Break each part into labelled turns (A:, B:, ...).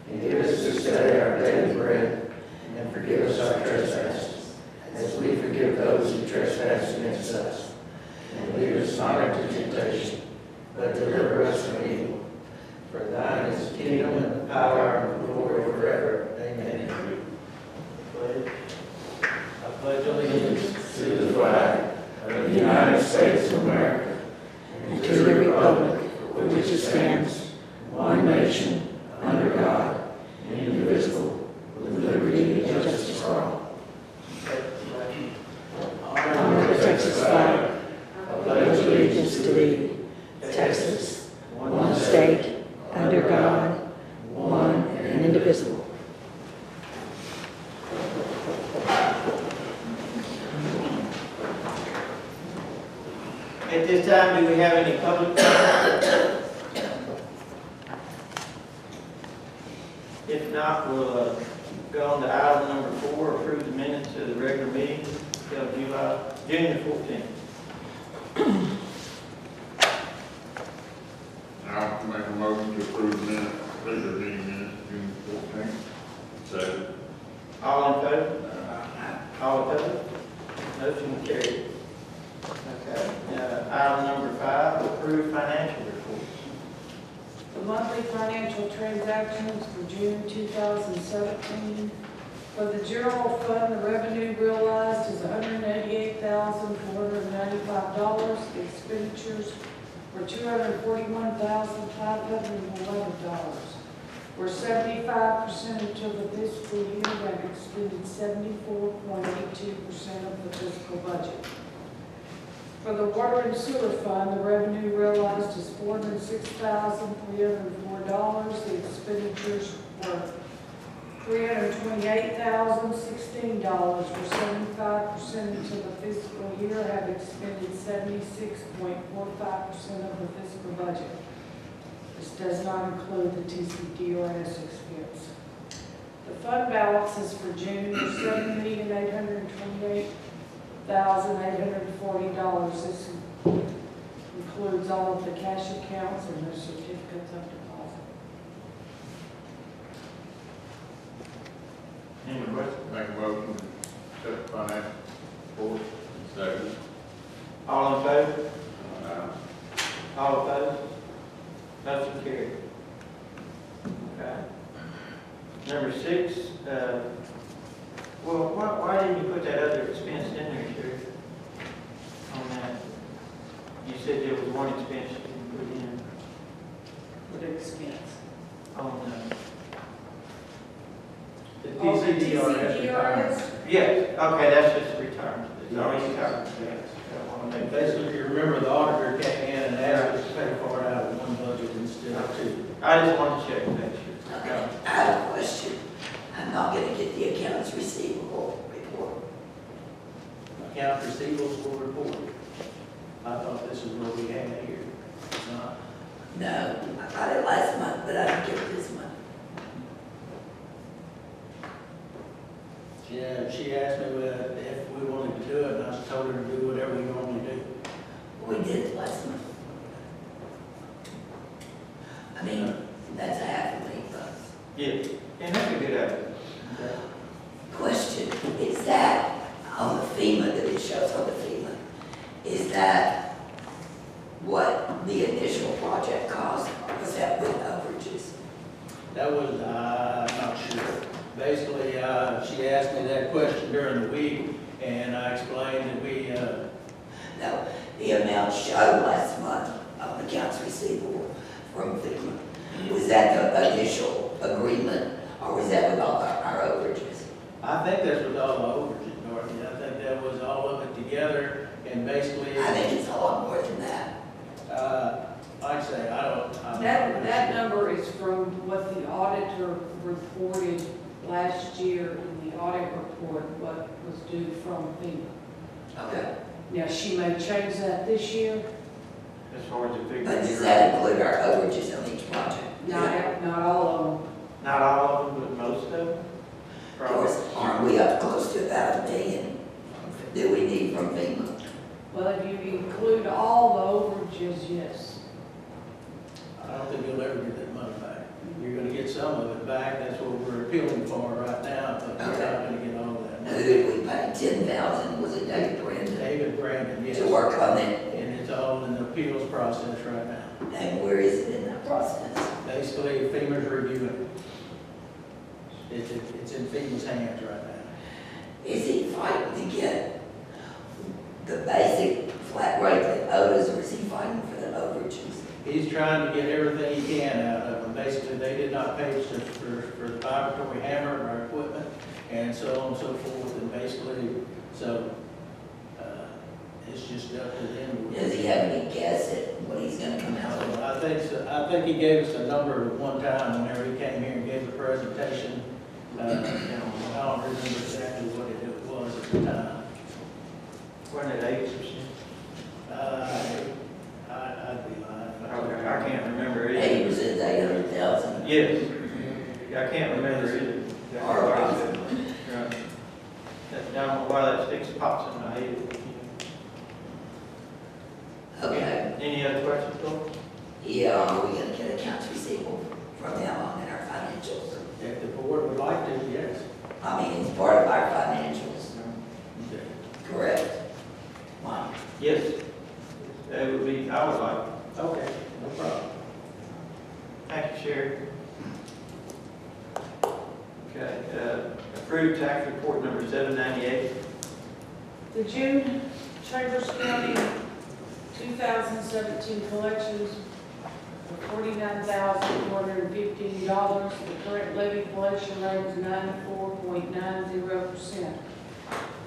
A: And give us this day our daily bread, and forgive us our trespasses, as we forgive those who trespass against us. And lead us not into temptation, but deliver us from evil. For thine is the kingdom and the power and the glory forever. Amen. I pledge allegiance to the flag of the United States of America and to the republic for which it stands, one nation, under God, indivisible, with liberty and justice for all. Honor the Texas flag. I pledge allegiance to thee, Texas, one state, under God, one and indivisible.
B: At this time, do we have any public comment? If not, we'll go on to item number 4, approve the minutes of the regular meeting of June 14th.
C: I'll make a motion to approve the minutes, regular meeting minutes, June 14th. Second.
B: All in favor? All opposed? Motion carried. Okay. Item number 5, approve financial reports.
D: The monthly financial transactions for June 2017. For the general fund, the revenue realized is $188,495. The expenditures were $241,511. We're 75% until the fiscal year and have expended 74.82% of the fiscal budget. For the water and sewer fund, the revenue realized is $406,304. The expenditures were $328,016. We're 75% until the fiscal year, have expended 76.45% of the fiscal budget. This does not include the TCDRS expense. The fund balances for June are $7,828,840. This includes all of the cash accounts and the certificates of deposit.
B: Any questions?
C: Make a motion to accept the financial report. Second.
B: All in favor?
C: Aye.
B: All opposed? Motion carried. Okay. Number 6, well, why didn't you put that other expense in there, Sheriff? On that, you said there was one expense you didn't put in.
D: What expense?
B: On
D: The TCDRS?
B: yes, okay, that's just retirement. It's already retirement.
A: Basically, if you remember, the auditor came in and asked us to pay for it out of one budget instead of two.
B: I just wanted to check that.
E: Okay, I have a question. I'm not gonna get the accounts receivable report.
A: Account receivables will report. I thought this is what we had here. It's not.
E: No, I got it last month, but I didn't get it this month.
A: Yeah, she asked me if we wanted to do it, and I told her to do whatever we normally do.
E: We did it last month. I mean, that's a half a million bucks.
B: Yeah, and that's a good idea.
E: Question, is that on the FEMA, that it shows on the FEMA, is that what the initial project cost, or was that with overages?
A: That was, I'm not sure. Basically, she asked me that question during the week, and I explained that we,
E: No, the amount showed last month of accounts receivable from FEMA. Was that the initial agreement, or was that with all our overages?
A: I think that's with all the overages, Dorothy. I think that was all of it together, and basically,
E: I think it's a lot more than that.
A: like I say, I'm
D: That number is from what the auditor reported last year in the audit report, what was due from FEMA.
E: Okay.
D: Now, she may change that this year,
B: As far as the figure.
E: But does that include our overages on each project?
D: not all of them.
B: Not all of them, but most of them.
E: Of course, aren't we up close to about $1 million that we need from FEMA?
D: Well, if you include all the overages, yes.
A: I don't think you'll ever get that money back. you're gonna get some of it back, that's what we're appealing for right now, but we're not gonna get all that.
E: Who did we pay 10,000? Was it David Brandon
A: David Brandon, yes.
E: to work on it?
A: And it's all in the appeals process right now.
E: And where is it in that process?
A: Basically, FEMA's reviewing it. It's in FEMA's hands right now.
E: Is he fighting to get the basic flat rate that owed us, or is he fighting for the overages?
A: He's trying to get everything he can out of them. Basically, they did not pay us for the vibratory hammer, our equipment, and so on and so forth, and basically, so, it's just up to them.
E: Does he have any guess at what he's gonna come out with?
A: I think he gave us a number at one time whenever he came here and gave a presentation. I don't remember exactly what it was at the time.
B: Wasn't it 8%?
A: I'd be lying.
B: Okay, I can't remember either.
E: 80%, 800,000.
B: Yes, I can't remember either.
E: All right.
B: Right. I don't know why that sticks pops in my head.
E: Okay.
B: Any other questions, folks?
E: Yeah, are we gonna get accounts receivable from them on in our financials?
A: If the board would like to, yes.
E: I mean, it's part of our financials,
A: Okay.
E: correct? Wow.
B: Yes. That would be, I would like.
A: Okay, no problem.
B: Thank you, Sherry. Okay, approved tax report number 798.
D: The June Chambers County 2017 collections were $49,415. The current levy collection rate is 94.90%.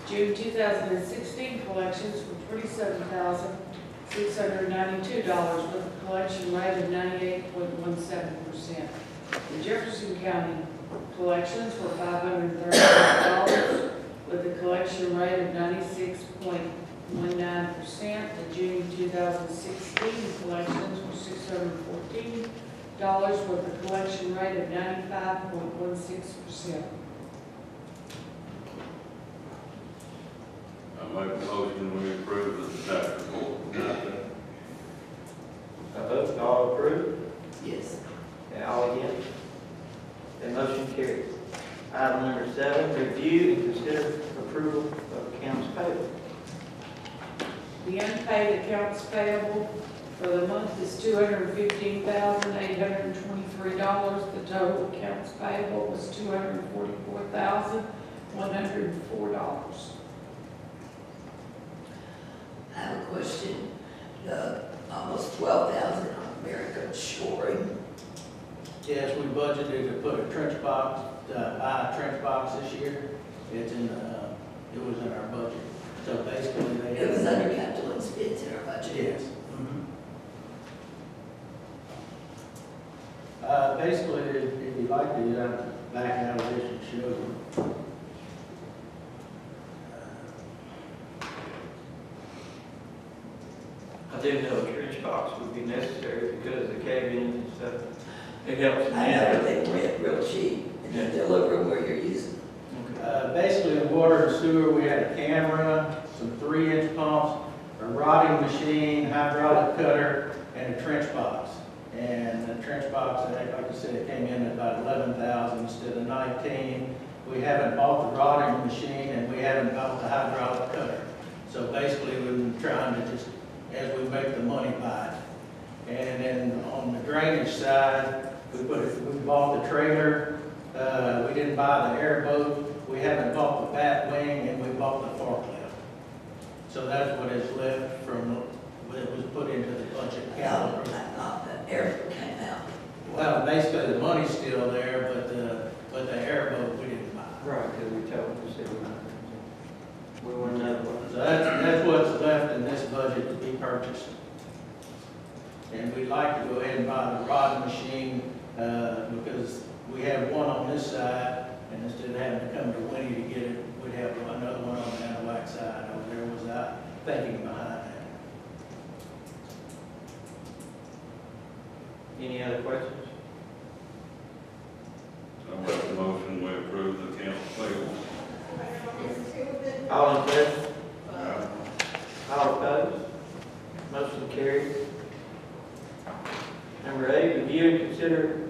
D: June 2016 collections were $27,692 with a collection rate of 98.17%. The Jefferson County collections were $535 with a collection rate of 96.19%. The June 2016 collections were $614 with a collection rate of 95.16%.
C: I make a motion, we approve the tax report.
B: A vote, all approved?
E: Yes.
B: Okay, all against? The motion carries. Item number 7, review and consider approval of accounts payable.
D: The unpaid accounts payable for the month is $215,823. The total accounts payable was $244,104.
E: I have a question. The almost 12,000 on American shoring.
A: Yes, we budgeted to put a trench box, buy a trench box this year. It's in, it was in our budget. So basically they.
E: It was under capital expense in our budget.
A: Yes. Basically, if you'd like to, back out of this and show you.
B: I do know a trench box would be necessary because the cabin and stuff, it helps.
E: I know they rent real cheap and then deliver them where you're using.
A: Basically, in water and sewer, we had a camera, some 3-inch pumps, a rotting machine, hydraulic cutter, and a trench box. And the trench box, like I said, it came in at about 11,000 instead of 19. We haven't bought the rotting machine and we haven't bought the hydraulic cutter. So basically, we've been trying to just, as we make the money buy it. And then on the drainage side, we bought the trailer. We didn't buy the airboat. We haven't bought the bat wing, and we bought the forklift. So that's what is left from what was put into the budget
E: No,
A: calendar.
E: not the airport came out.
A: Well, basically the money's still there, but the airboat we didn't buy.
B: Right, because we told them to say we want another one.
A: So that's what's left in this budget to be purchased. And we'd like to go ahead and buy the rod machine, because we have one on this side, and instead of having to come to Winnie to get it, we'd have another one on the Anahuac side over there without thinking behind that.
B: Any other questions?
C: I make a motion, we approve the accounts payable.
B: All in favor?
C: Aye.
B: All opposed? Motion carries. Number 8, review and consider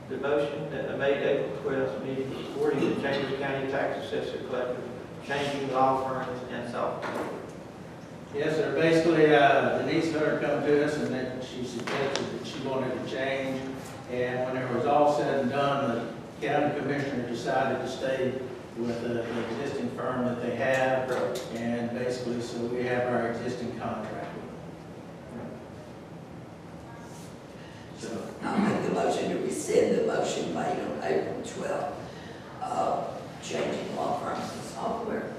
B: the motion that I made April 12th meeting supporting the Chambers County Tax Assessor Collector, changing law firms and software.
A: Yes, sir. Basically, Denise Hunter come to us and then she suggested that she wanted to change. And when it was all said and done, the county commissioner decided to stay with the existing firm that they have. And basically, so we have our existing contract with them. So,
E: I'll make the motion to rescind the motion made on April 12th, changing law firms and software.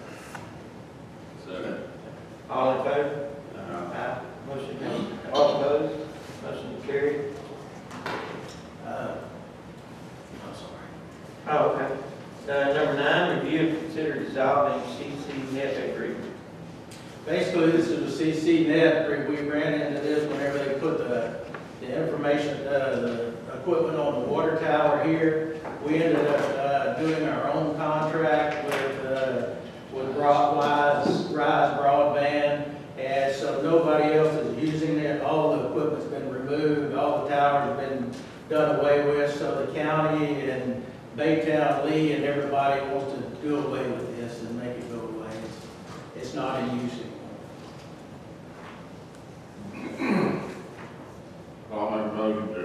C: Second.
B: All in favor? Aye. Motion carried. All opposed? Motion carried.
A: I'm sorry.
B: Oh, okay. Number 9, review and consider dissolving CC net agreement.
A: Basically, this is a CC net. We ran into this whenever they put the information, the equipment on the water tower here. We ended up doing our own contract with Rise Broadband, and so nobody else is using it. All the equipment's been removed, all the towers have been done away with, so the county and Baytown, Lee, and everybody wants to do away with this and make it go away. It's not in use anymore.
C: I'll make a motion to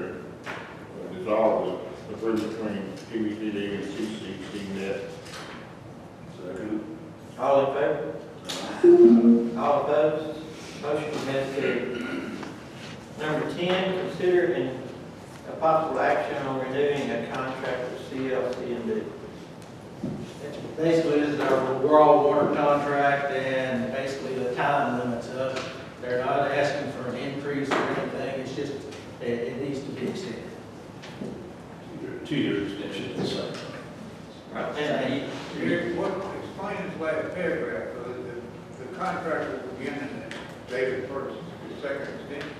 C: dissolve the agreement between QED and CCC net. Second.
B: All in favor? All opposed? Motion has carried. Number 10, consider a possible action on renewing a contract with CLC&D.
A: Basically, this is our raw water contract, and basically the time limits up. They're not asking for an increase or anything, it's just, it needs to be extended.
F: 2-year extension at the same time.
B: Right. And
G: Explain this last paragraph, the contract will begin in David first, the second extension.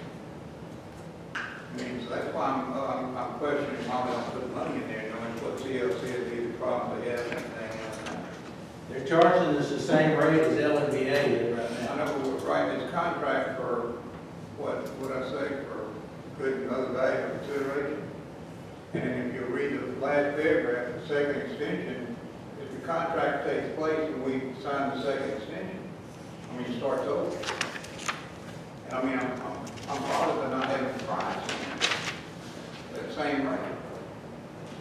G: I mean, so that's why I'm questioning why we don't put money in there, knowing what CLC would be the problem they have and everything else.
A: They're charging us the same rate as LNBA is right
G: I
A: now.
G: know we were writing this contract for, what would I say, for good and other value consideration. And then if you read the last paragraph, the second extension, if the contract takes place and we sign the second extension, I mean, it starts over. And I mean, I'm bothered by not having a price at that same rate.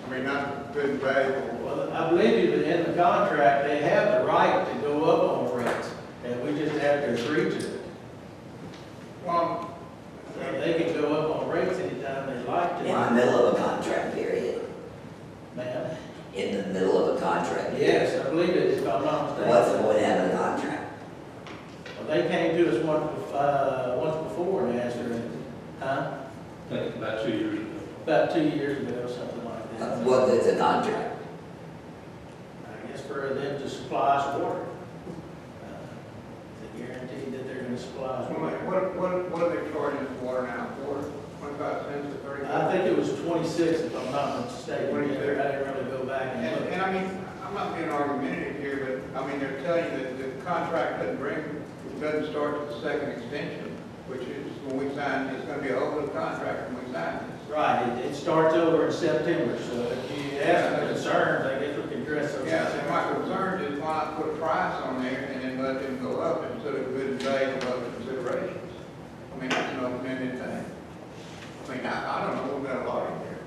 G: I mean, not good and valuable.
A: Well, I believe you, in the contract, they have the right to go up on rates, and we just have to agree to it.
G: Well,
A: They can go up on rates anytime they like
E: In the
A: to.
E: middle of a contract period,
A: Ma'am?
E: in the middle of a contract. period.
A: Yes, I believe it, if I'm not mistaken.
E: What's the point of having a contract?
A: Well, they came to us once before and asked her, huh?
F: I think about 2 years ago.
A: About 2 years ago, something like that.
E: What is a contract?
A: I guess for them to supply us water. They guarantee that they're gonna supply us water.
G: what are they charging for water now? 25 cents or 30 cents?
A: I think it was 26, if I'm not mistaken.
G: 26.
A: I didn't really go back and look.
G: And I mean, I'm not being argumentative here, but I mean, they're telling you that the contract doesn't start to the second extension, which is when we sign, it's gonna be a whole new contract when we sign this.
A: Right, it starts over in September, so if you have some concerns, I guess we can address those.
G: Yeah, and my concern is why not put a price on there and then let them go up instead of good and vague and other considerations. I mean, that's an open-ended thing. I mean, I don't know, we've got a lot in here.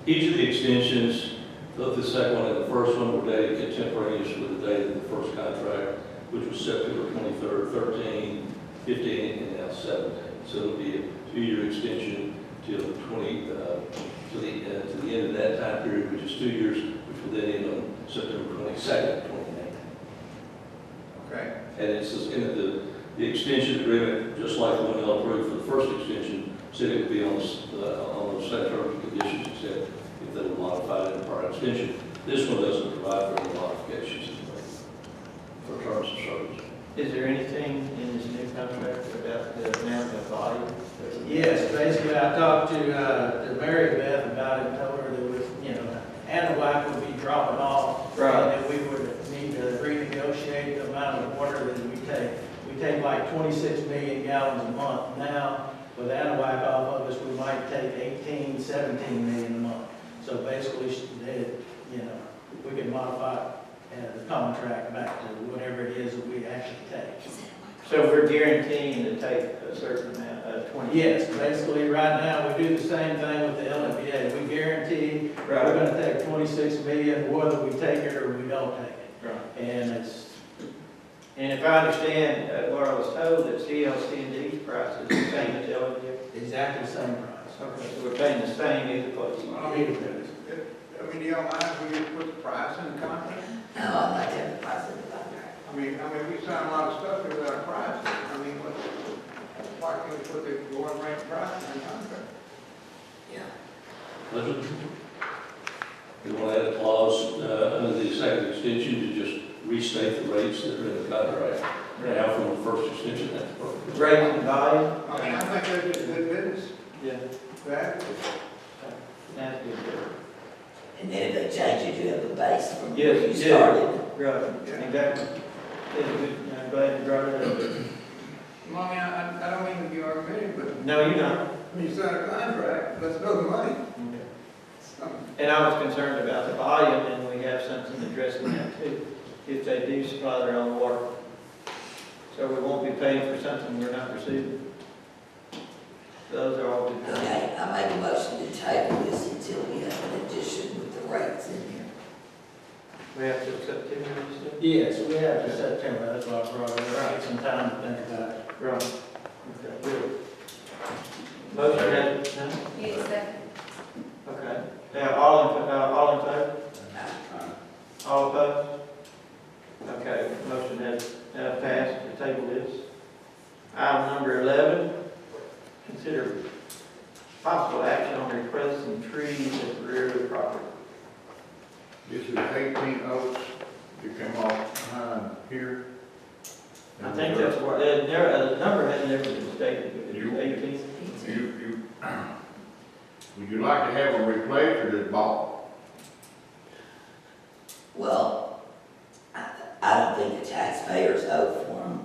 F: Each of the extensions, both the second one and the first one, were dated contemporaneous with the date of the first contract, which was September 23rd, 13, 15, and now 17. So it'll be a 2-year extension till to the end of that time period, which is 2 years, which will then end on September 22nd, 2018.
G: Okay.
F: And it's the extension agreement, just like the one y'all approved for the first extension, said it would be on those same terms and conditions, except if they were modified in the prior extension. This one doesn't provide for any modifications for terms of service.
B: is there anything in this new contract about the amount of volume?
A: Yes, basically, I talked to Mary Beth about it, and told her that was, Anahuac would be dropping off.
B: Right.
A: And that we would need to renegotiate the amount of water that we take. We take like 26 million gallons a month now,
H: without a whack off of us, we might take 18, 17 million a month. So basically, we can modify the contract back to whatever it is that we actually take.
B: So we're guaranteeing to take a certain amount, 20?
H: Yes, basically, right now, we do the same thing with the LMPA. We guarantee we're
B: Right.
H: gonna take 26 million, whether we take it or we don't take it.
B: Right.
H: And it's,
B: And if I understand what I was told, that CLC&D's price is the same as LMPA?
H: exactly the same price.
B: Okay, so we're paying the same either place?
G: I mean, do y'all mind if we just put the price in the contract?
E: No, I'm not having a price in the contract.
G: I mean, we sign a lot of stuff here without a price. I mean, why can't we put the going rate price in the contract?
E: Yeah.
F: Legend? You want to add a clause under the second extension to just restate the rates that are in the contract? Now from the first extension, that's perfect.
B: Rates and volume?
G: I mean, I think that's just good business.
B: Yeah,
G: That,
B: that's good.
E: And then if they change it, you have the base from
B: Yes,
E: where you
B: yeah.
E: started.
B: Right, exactly. Yeah, good. I'm glad you brought it up.
G: well, I mean, I don't mean to be argumentative, but
B: No, you're not.
G: when you sign a contract, let's know the money.
B: And I was concerned about the volume, and we have something addressing that too, if they do supply their own water. So we won't be paying for something we're not receiving. Those are all good.
E: Okay, I make a motion to table this until we have an addition with the rates in here.
B: We have to accept September, you said?
H: Yes, we have to September, that's why I brought it up, take some time to think about it.
B: Right. Okay, good. Motion has, no?
D: Yes, second.
B: Okay. Now, all in favor? All opposed? Okay, motion has passed to table this. Item number 11, consider possible action on replacing trees at the rear of the property.
C: This is 18 oaks that came off behind here.
B: I think that's what, the number has never been stated, but it's 18.
C: Would you like to have them replaced or just bought?
E: Well, I don't think the taxpayers owe for them.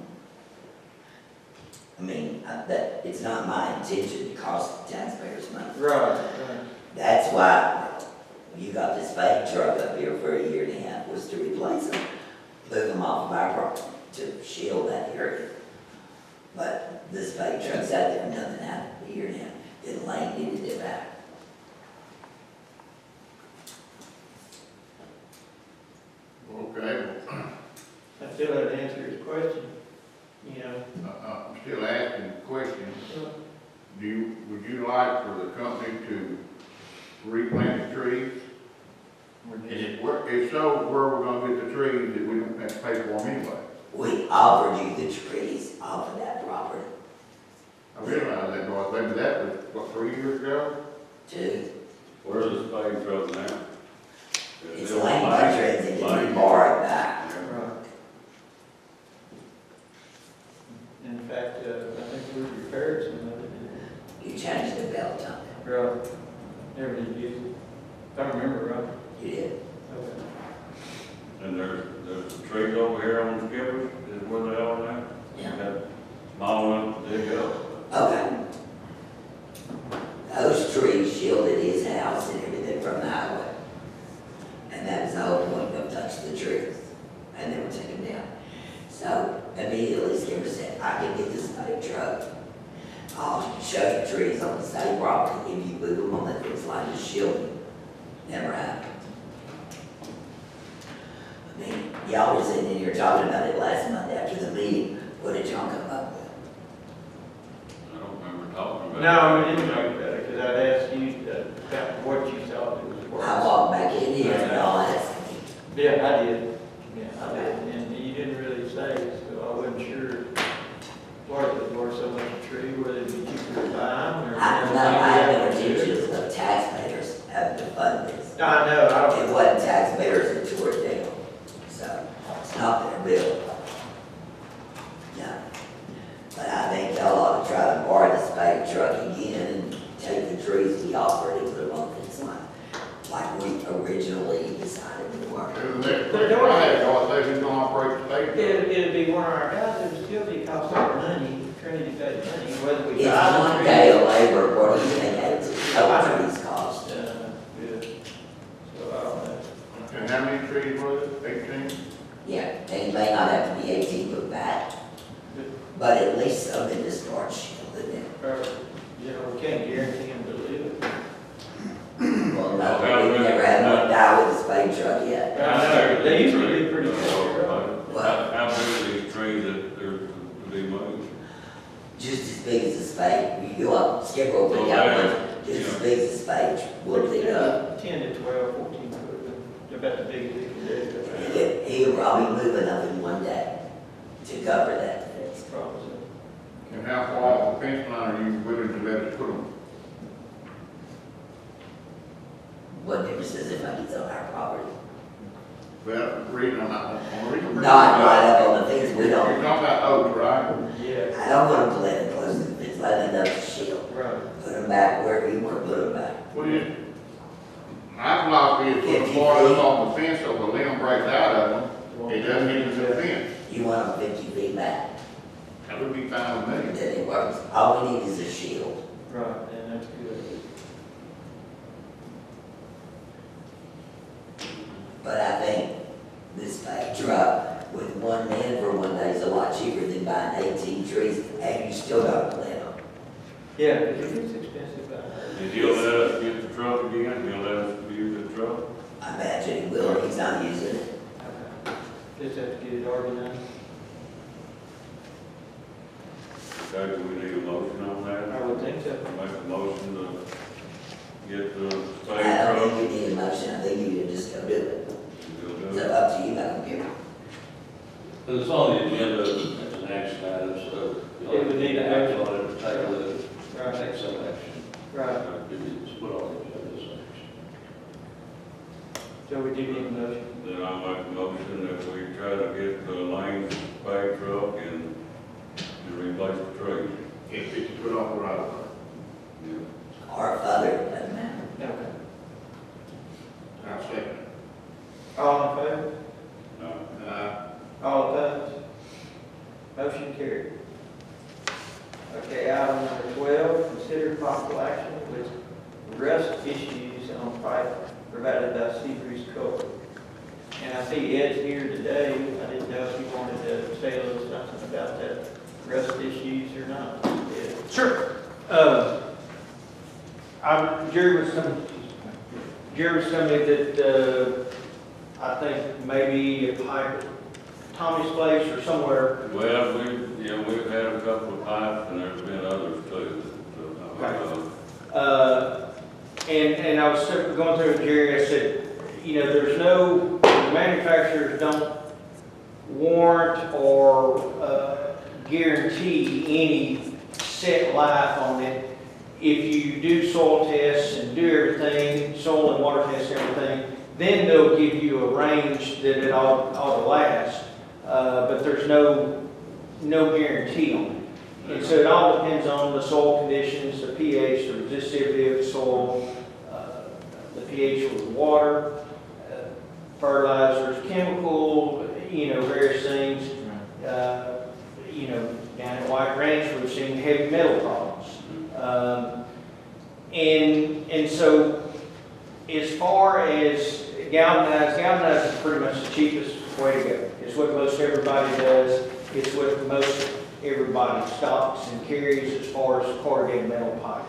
E: I mean, that, it's not my intention to cost the taxpayers money.
B: Right.
E: That's why you got this bank truck up here for a year and a half, was to replace them, move them off of our property to shield that area. But this bank truck's out there, nothing happened for a year and a half, then Lane needed it back.
C: Okay,
B: I still have to answer his question, you know.
C: I'm still asking questions. Would you like for the company to replant the trees? And if so, where are we gonna get the trees that we don't have to pay for them anyway?
E: We offered you the trees off of that property,
C: I realize that, but maybe that was, what, 3 years ago?
E: too.
I: Where's this spade truck now?
E: It's Lane Country, and then we borrowed back.
B: Right. In fact, I think we repaired some of it.
E: You changed the belt on it.
B: Right. Never did use it. If I remember right.
E: You did.
B: Okay.
I: And there's some trees over here on the skippers, is where they are now?
E: Yeah.
I: Got small enough to dig up.
E: Okay. Those trees shielded his house and everything from the highway. And that was the whole point, don't touch the trees. And they were taken down. So immediately Skipper said, I can get this big truck. I'll show you trees on the state property if you move them on that fence line to shield them. Never happened. I mean, y'all were sitting in here talking about it last month after the meeting. What did y'all come up with?
I: I don't remember talking about it.
B: No, we didn't talk about it, because I'd asked you about what you thought it was worth.
E: I walked back in here and y'all asked me.
B: Yeah, I did. Yeah, I did. And you didn't really say, so I wasn't sure what it was worth so much a tree, whether it'd be cheaper to buy them or.
E: I have no intentions of taxpayers having to fund this.
B: I know, I don't.
E: It wasn't taxpayers that tore it down, so it's not their bill. No. But I think y'all ought to try to borrow the spade truck again and take the trees we offered and put them on this line, like we originally decided to work.
C: The next question I had, y'all say who's gonna operate the state?
B: It'd be one of our guys, it would still be cost of money, Trinity paid money, whether we
E: It's
B: buy the
E: one
B: tree.
E: day total trees cost.
B: Yeah. So I don't know.
C: And how many trees was it? 18?
E: Yeah, and it may not have to be 18 foot back, but at least something to start shielding it.
B: You know, we can't guarantee them to live.
E: Well, no, we never had one die with a spade truck yet.
B: They usually be pretty good.
I: How big are these trees that they're to be moved?
E: Just as big as a spade. You go up, skip rope, pick out one, just as big as a spade, we'll pick it up.
B: 10 to 12, 14 foot, they're about the biggest they can do.
E: He'll probably move enough in one day to cover that.
B: That's probably
C: And how far off the fence line are you willing to let us put them?
E: What difference does it make? It's on our property.
C: Well, the reason I'm not, the reason.
E: Not right up on the fence, we
C: You're
E: don't,
C: talking about oaks, right?
B: Yeah,
E: I don't want them to let it close to the fence, let enough to shield.
B: right.
E: Put them back wherever you want to put them back.
C: Well, my philosophy is put the bar up on the fence so the limb breaks out of them, it doesn't get into the fence.
E: You want them 50 feet back,
C: That would be fine with me.
E: then it works. All we need is a shield.
B: Right, and that's good.
E: But I think this bag truck with one man for one day is a lot cheaper than buying 18 trees, and you still got to plant them.
B: Yeah, because it's expensive out there.
I: Did you let us get the truck again? You'll let us use the truck?
E: I imagine he will, he's not using it.
B: Okay. Just have to get it organized.
I: Okay, do we need a motion on that?
B: I would think so.
I: Make a motion to get the
E: I
I: spade
E: don't
I: truck?
E: think you need a motion, I think you can just go do it.
I: We'll do
E: It's
I: it.
E: up to you, Madam Chairman.
F: But it's on the agenda as an action item, so you'll
B: It would need
F: to
B: to
F: act
B: act.
F: on it, take a look,
B: Right,
F: take some action.
B: right.
F: It's put on the agenda as action.
B: So we do need a motion.
I: Then I'll make a motion that we try to get the Lane's spade truck and replace the tree.
C: If it's put on the right of way.
I: Yeah.
E: Or further, doesn't matter.
B: Okay.
C: I'll second.
B: All in favor?
I: No.
B: All opposed? Motion carried. Okay, item number 12, consider possible action with rust issues on pipe provided by Seabreeze Culvert. And I see Ed's here today. I didn't know if you wanted to say a little something about that rust issues or not. Ed?
H: Sure. Jerry was telling me that, I think maybe a pipe, Tommy's place or somewhere.
I: Well, we've had a couple of pipes and there's been others too.
H: And I was going through with Jerry, I said, you know, the manufacturers don't warrant or guarantee any set life on it. If you do soil tests and do everything, soil and water tests and everything, then they'll give you a range that it ought to last. But there's no guarantee on it. And so it all depends on the soil conditions, the pH, the resistivity of the soil, the pH of the water, fertilizers, chemical, various things. Down at White Ranch, we've seen heavy metal problems. And so as far as galvanized is pretty much the cheapest way to go. It's what most everybody does. It's what most everybody stocks and carries as far as corrugated metal pipe.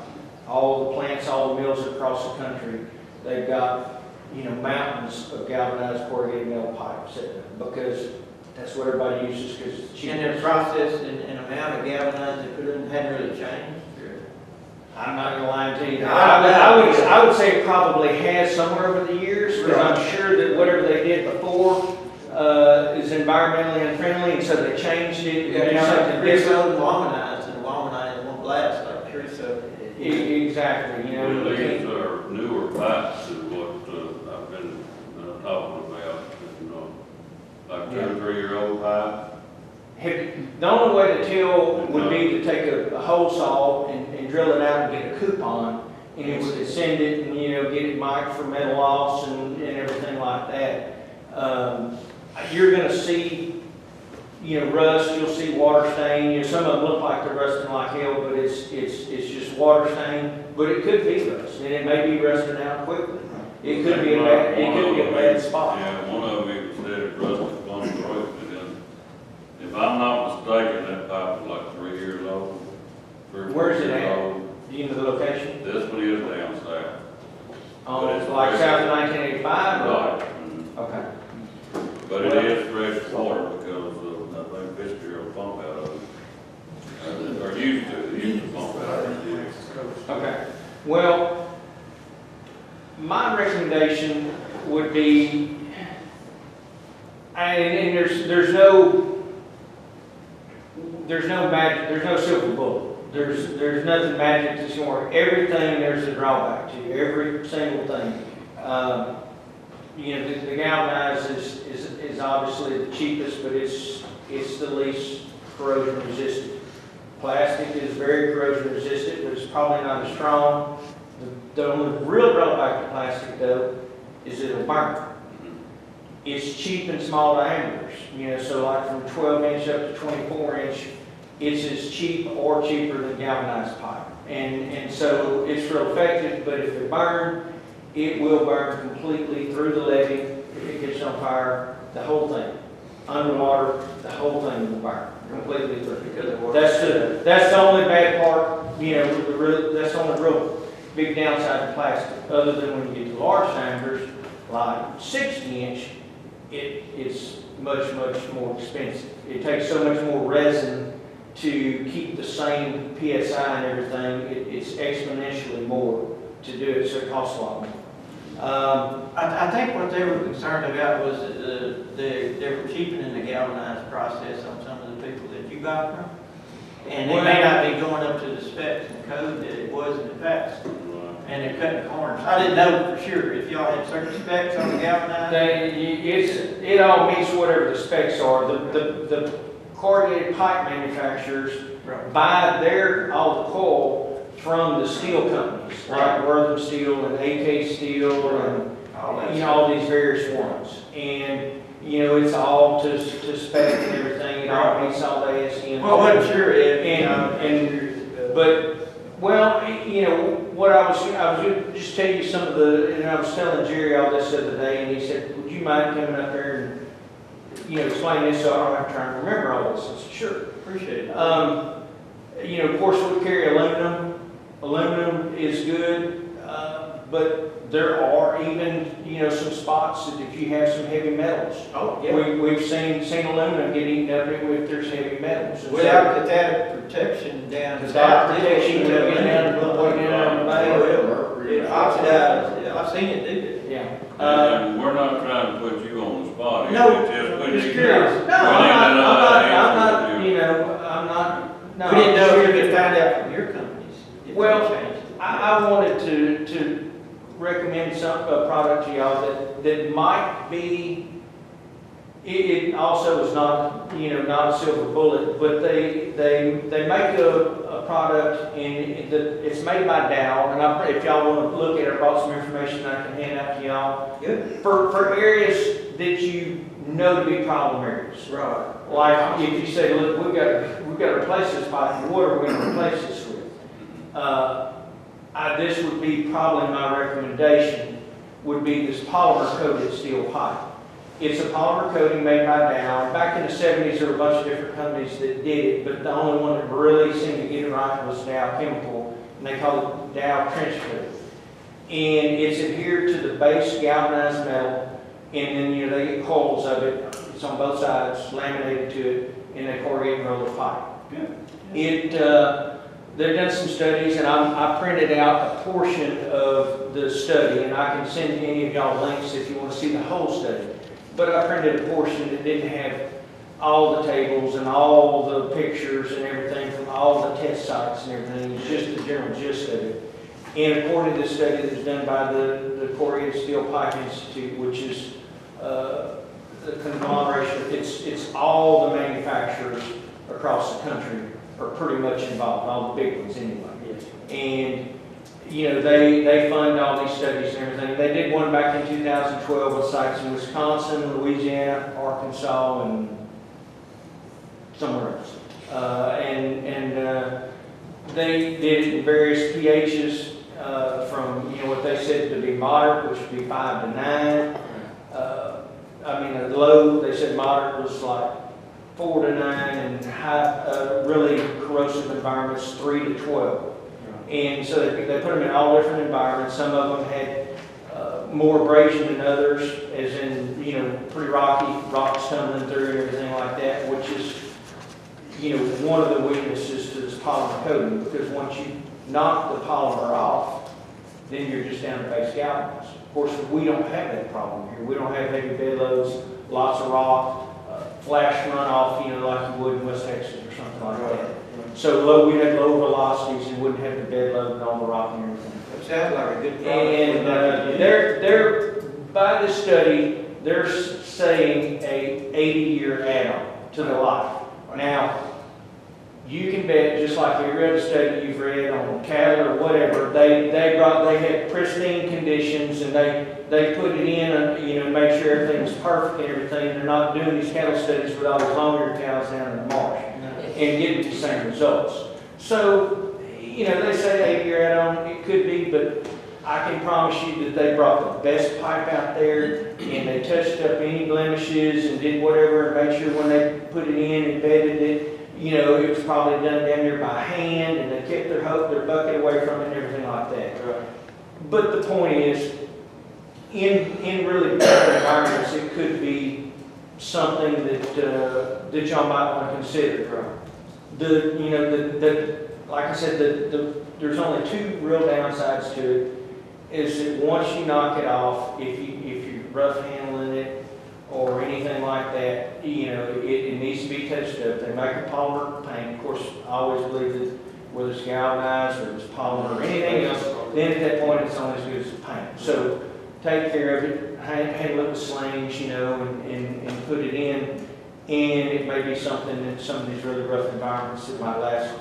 H: All the plants, all the mills across the country, they've got, mountains of galvanized corrugated metal pipes because that's what everybody uses because it's cheap.
B: And their process and amount of galvanized they put in hadn't really changed?
H: I'm not gonna lie to you. I would say it probably has somewhere over the years, because I'm sure that whatever they did before is environmentally unfriendly, and so they changed it.
B: Yeah,
H: and did something different.
B: and aluminized won't last like creosote.
H: Exactly,
I: These are newer pipes is what I've been talking about, like 2 or 3 year old pipe.
H: The only way to tell would be to take a hole saw and drill it out and get a coupon, and it would send it and, get it mic'd for metal loss and everything like that. You're gonna see,
B: rust, you'll see water stain, some of them look like they're rusting like hell, but it's just water stain, but it could be rust, and it may be rusting out quickly. It could be a bad spot.
I: Yeah, one of them even said it rusted on the roof, and then, if I'm not mistaken, that pipe was like 3 years old. 3 or 4
B: Where's it
I: years
B: at?
I: old.
B: Do you know the location?
I: This one is down south.
B: It's like south of 1985?
I: Right.
B: Okay.
I: But it is fresh water because I think Fitzgerald pump out of it. Or used to pump out of it.
B: Okay. Well, my recommendation would be, and there's no magic, there's no silver bullet. There's nothing magic that's going to work. Everything there's a drawback to, every single thing. The galvanized is obviously the cheapest, but it's the least corrosion resistant. Plastic is very corrosion resistant, but it's probably not as strong. The only real drawback to plastic, though, is it'll burn. It's cheap in small diameters, so like from 12 inch up to 24 inch, it's as cheap or cheaper than galvanized pipe. And so it's real effective, but if it burns, it will burn completely through the levee. If it gets on fire, the whole thing. Underwater, the whole thing will burn completely through. That's the only bad part, that's the only real big downside to plastic. Other than when you get to large diameters, like 60 inch, it's much, much more expensive. It takes so much more resin to keep the same PSI and everything. It's exponentially more to do it, so it costs a lot more. I think what they were concerned about was that they were cheapening the galvanized process on some of the people that you got from. And they may not be going up to the specs and code that it was in the past. And they're cutting corners. I didn't know for sure if y'all had certain specs on the galvanized. It all meets whatever the specs are. The corrugated pipe manufacturers buy all the coil from the steel companies, like Wortham Steel and AK Steel and all these various ones. And it's all to spec and everything. It all meets all the ASTM.
J: Well, I wasn't sure
B: what I was going to just tell you some of I was telling Jerry all this the other day, and he said, "Would you mind coming up there and explain this so I don't have to try and remember all this?" I said, "Sure, appreciate it." Of course, we carry aluminum. Aluminum is good, but there are even, some spots that if you have some heavy metals.
J: Oh, yeah.
B: We've seen aluminum get eaten up if there's heavy metals. And
J: Without that protection down the
B: without protection, they'll get down to the way down the bay.
J: It oxidized. I've seen it do that.
B: Yeah.
I: And we're not trying to put you on the spot.
J: No,
I: It's just we
J: just
I: need-
J: curious.
B: No, I'm not, no.
J: We didn't know if you could find out from your companies. if they
B: Well,
J: changed it.
B: I wanted to recommend a product to y'all that might be, it also is not, not a silver bullet, but they make a product and it's made by Dow, and if y'all want to look at it, I brought some information I can hand out to y'all.
J: Good.
B: For areas that you know to be problem areas.
J: Right.
B: Like if you say, look, we've got to replace this pipe, what are we going to replace this with? This would be probably my recommendation, would be this polymer coated steel pipe. It's a polymer coating made by Dow. Back in the 70s, there were a bunch of different companies that did it, but the only one that really seemed to get it right was Dow Chemical, and they called it Dow Trench Coat. And it's adhered to the base galvanized metal, and then they get coils of it. It's on both sides, laminated to it, and they corrugate and roll the pipe. They've done some studies, and I printed out a portion of the study, and I can send any of y'all links if you want to see the whole study. But I printed a portion that didn't have all the tables and all the pictures and everything from all the test sites and everything. It's just the general gist of it. And according to this study that was done by the Corrugated Steel Pipe Institute, which is the conglomeration, it's all the manufacturers across the country are pretty much involved, all the big ones anyway. And they fund all these studies and everything. They did one back in 2012 with sites in Wisconsin, Louisiana, Arkansas, and
J: somewhere else. They did it in various pHs, from, what they said to be moderate, which would be 5 to 9. A low, they said moderate was like 4 to 9, and high, really corrosive environments, 3 to 12. And so they put them in all different environments. Some of them had more abrasion than others, as in, pretty rocky, rocks tumbling through and everything like that, which is, one of the weaknesses to this polymer coating, because once you knock the polymer off, then you're just down to base galvanized. Of course, we don't have that problem here. We don't have heavy bed loads, lots of rock, flash runoff, like you would in West Texas or something like that. So we had low velocities and wouldn't have the bed load and all the rock and everything.
B: It sounds like a good product.
J: And they're by this study, they're saying a 80-year add-on to the life. Now, you can bet, just like every other study you've read on cattle or whatever, they had pristine conditions and they put it in and make sure everything was perfect and everything. They're not doing these cattle studies with all these long-eared cows down in the marsh and getting the same results. So, they say 80-year add-on, it could be, but I can promise you that they brought the best pipe out there and they touched up any blemishes and did whatever and made sure when they put it in and bedded it, it was probably done down there by hand, and they kept their bucket away from it and everything like that.
B: Right.
J: But the point is, in really bad environments, it could be something that y'all might want to consider. Like I said, there's only two real downsides to it. Is that once you knock it off, if you're rough handling it or anything like that, it needs to be touched up. They make a polymer paint. Of course, I always believe that whether it's galvanized or it's polymer or anything else, then at that point it's only as good as the paint. So take care of it, handle it with slings, and put it in. And it may be something that some of these really rough environments that might last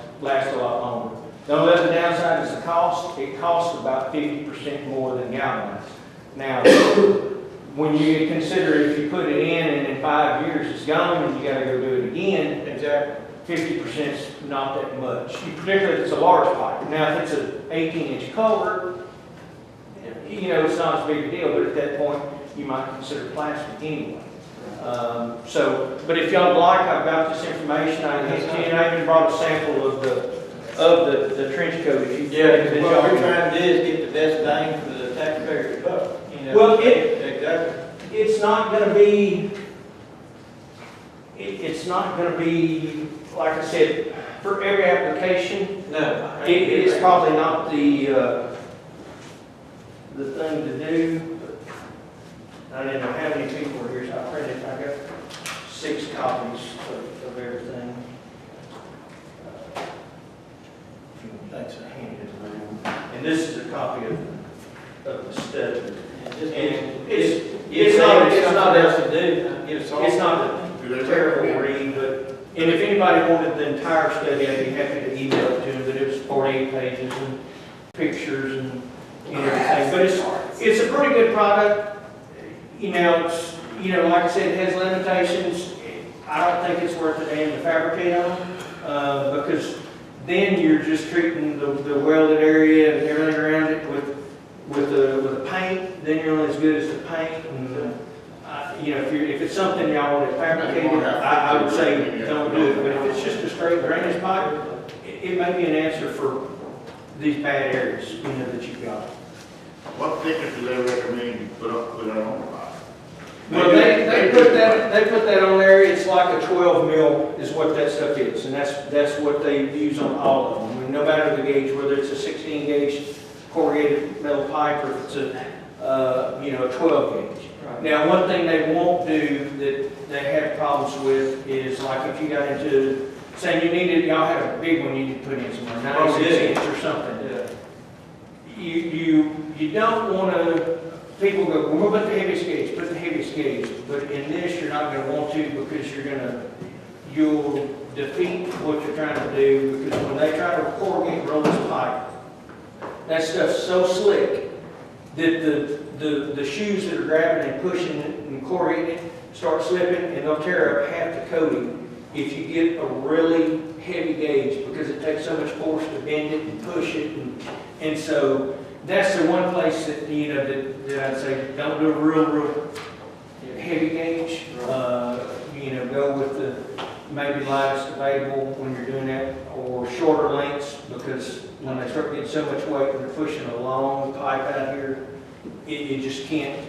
J: a lot longer. The only other downside is the cost. It costs about 50% more than galvanized. Now, when you consider if you put it in and in 5 years it's gone and you got to go do it again,
B: Exactly.
J: 50% is not that much. Particularly if it's a large pipe. Now, if it's an 18-inch culvert, it's not as big a deal. But at that point, you might consider plastic anyway. But if y'all like, I've got this information. I even brought a sample of the trench coat. What
B: we're trying to do is get the best bang for the taxpayer's buck.
J: Well,
B: Exactly.
J: it's not going to be. It's not going to be, like I said, for every application.
B: No.
J: It's probably not the thing to do. I didn't know how many people were here, so I printed. I got 6 copies of everything. Thanks for handing it around. And this is a copy of the study. And it's not else to do. It's not a terrible read, but if anybody wanted the entire study, I'd be happy to email it to them. But it was 48 pages and pictures and everything. But it's a pretty good product. Like I said, it has limitations. I don't think it's worth the damn to fabricate on, because then you're just treating the welded area and everything around it with the paint. Then you're only as good as the paint. And if it's something y'all want to fabricate, I would say don't do it. But if it's just a straight drainage pipe, it may be an answer for these bad areas that you've got.
C: What thickness do they recommend you put that on the pipe?
J: Well, they put that on there. It's like a 12 mil is what that stuff is, and that's what they use on all of them. No matter the gauge, whether it's a 16 gauge corrugated metal pipe or if it's a 12 gauge. Right. Now, one thing they won't do that they have problems with is like if you got into saying y'all had a big one you need to put in somewhere, 96 inch or something. Yeah. You don't want to. People go, well, put the heaviest gauge, but in this you're not going to want to because you'll defeat what you're trying to do, because when they try to corrugate and roll this pipe, that stuff's so slick that the shoes that are grabbing and pushing it and corrugating it start slipping and they'll tear up half the coating if you get a really heavy gauge, because it takes so much force to bend it and push it, and so that's the one place that, you know, that I'd say, don't do a real heavy gauge. You know, go with the maybe lightest available when you're doing that, or shorter lengths, because when they start getting so much weight and they're pushing a long pipe out here, it just can't,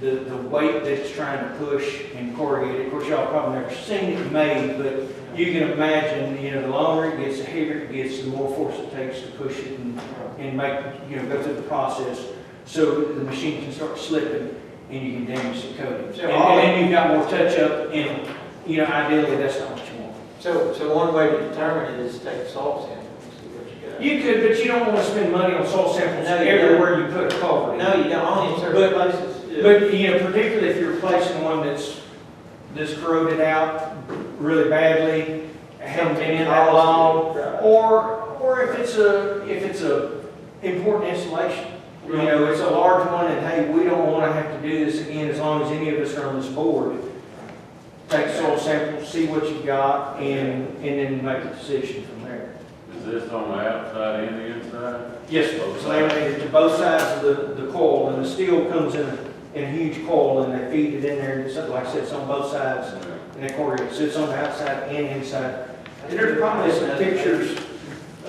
J: the weight that it's trying to push and corrugate. Of course, y'all probably never seen it made, but you can imagine, you know, the longer it gets, the heavier it gets, the more force it takes to push it and make, you know, go through the process, so the machine can start slipping and you can damage the coatings. And then you've got more touch-up, and, you know, ideally, that's not what you want.
B: So one way to determine it is to take a salt sample and see what you got.
J: You could, but you don't want to spend money on soil samples
B: No, you
J: everywhere you put a culvert in.
B: No, you don't, only in certain places.
J: But, you know, particularly if you're replacing one that's corroded out really badly, hasn't been in that long, or if it's a important installation. You know, it's a large one, and hey, we don't want to have to do this again as long as any of us are on this board. Take soil samples, see what you got, and then make a decision from there.
I: Is this on the outside and the inside?
J: Yes, sir. It's laminated to both sides of the coil, and the steel comes in a huge coil, and they feed it in there, and like I said, it's on both sides, and they corrugate. So it's on the outside and inside. And there's probably some pictures, I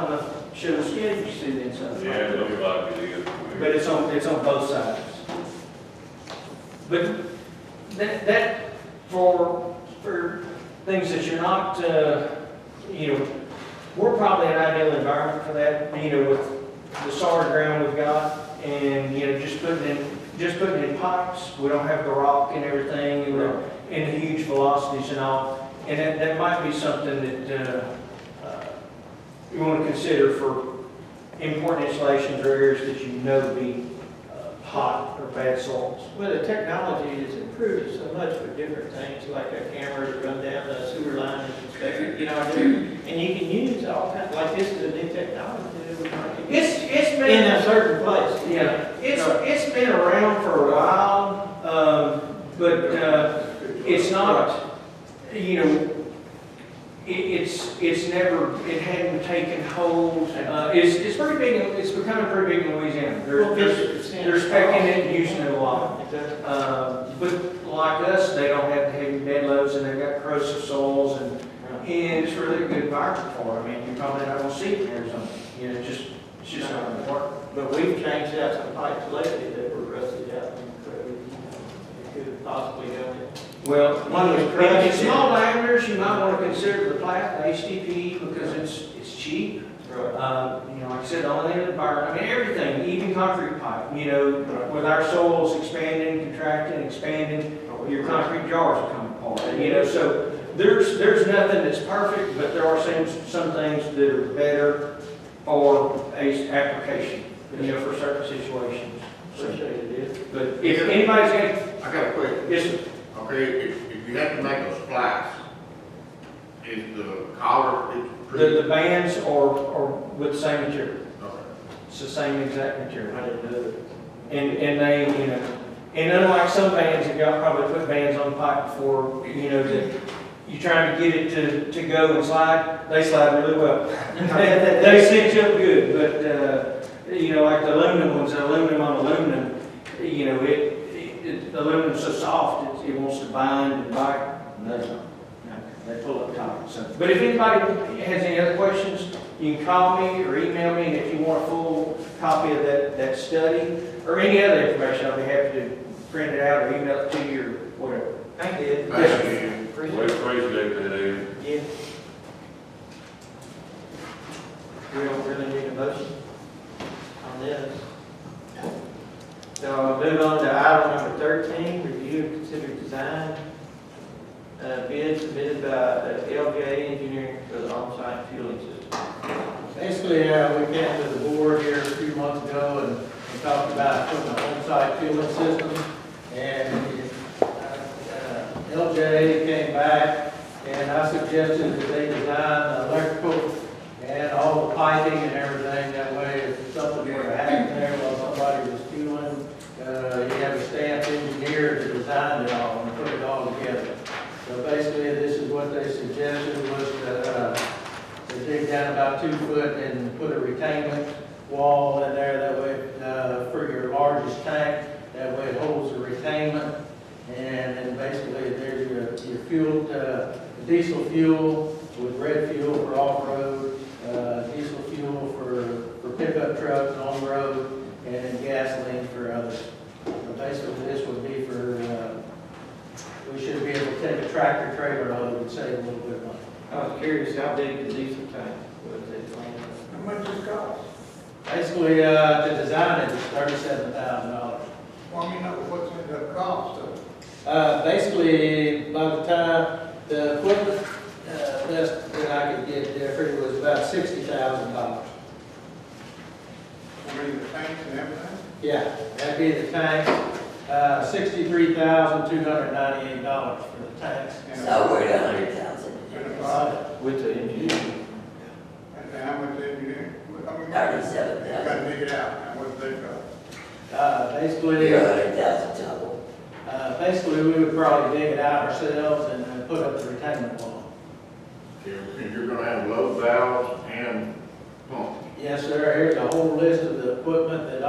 J: don't know, show us, yeah, you see the inside.
I: Yeah, it looks like it is.
J: But it's on both sides. But that for things that you're not, you know, we're probably an ideal environment for that, you know, with the solid ground we've got, and, you know, just putting in pipes. We don't have the rock and everything, and the huge velocities and all. And that might be something that you want to consider for important installations or areas that you know be hot or bad soils.
B: Well, the technology has improved so much with different things, like a camera that run down the sewer line and inspect it, you know, and you can use all kinds, like this is a new technology.
J: It's been
B: in a certain place.
J: Yeah, it's been around for a while, but it's not, you know, it hadn't taken hold. It's pretty big. It's becoming pretty big in Louisiana. They're specking it and using it a lot. But like us, they don't have the heavy bed loads, and they've got corrosive soils, and it's really a good environment for it. I mean, you're probably not going to see it in Arizona. You know, it's just not going to work.
B: But we've changed out some pipes lately that were rusted out and it could have possibly done it.
J: Well, in small diameters, you might want to consider the plat, the HDPE, because it's cheap.
B: Right.
J: You know, like I said, the only thing in the environment, I mean, everything, even concrete pipe, you know, with our soils expanding, contracting, expanding, your concrete jars are coming apart. You know, so there's nothing that's perfect, but there are some things that are better for a application, you know, for certain situations.
B: Appreciate it.
J: But if anybody's got,
C: I got a question.
J: yes, sir.
C: Okay, if you have to make a splice, is the collar,
J: The bands are with the same material.
C: Okay.
J: It's the same exact material.
B: I didn't know that.
J: And they, you know, and unlike some bands, that y'all probably put bands on the pipe before, you know, that you're trying to get it to go and slide, they slide really well. They cinch up good, but, you know, like the aluminum ones, aluminum on aluminum, you know, the aluminum's so soft, it wants to bind and bite, and they pull up tight. So, but if anybody has any other questions, you can call me or email me, and if you want a full copy of that study or any other information, I'll be happy to print it out or email it to you or whatever.
B: Thank you.
C: Thank you.
I: We appreciate that, Ed.
B: Yeah. We don't really need a motion on this. So I'll move on to item number 13, review and consider design. Bid submitted by LJ Engineering for the on-site fueling system.
H: Basically, we came to the board here a few months ago and we talked about putting an on-site fueling system. And LJ came back and I suggested that they design electrical and all the piping and everything. That way, if something were to happen there while somebody was fueling, you have a staff engineer to design it all and put it all together. So basically, suggested was to dig down about 2 foot and put a retainment wall in there, that way, for your largest tank, that way it holds the retainment. And then basically there's your fuel, diesel fuel with red fuel for off-road, diesel fuel for pickup trucks on the road, and then gasoline for others. So basically this would be for, we should be able to take a tractor trailer load and save a little bit of money.
B: I was curious, how big the diesel tank was it?
G: How much does it cost?
H: Basically, to design it is $37,000.
G: Well, I mean, what's in the cost of it?
H: Basically, by the time the equipment, best that I could get there was about $60,000.
G: I mean, the tanks and everything?
H: Yeah, that'd be the tanks, $63,298 for the tanks.
E: So we're at 100,000.
G: And the cost,
B: With the engineering.
G: and how much engineering? I mean,
E: 37,000.
G: you gotta dig it out, and what's they cost?
H: Basically,
E: You're 100,000 total.
H: basically, we would probably dig it out ourselves and then put up the retainment wall.
C: And you're gonna have load valves and pumps.
H: Yes, sir, here's a whole list of the equipment that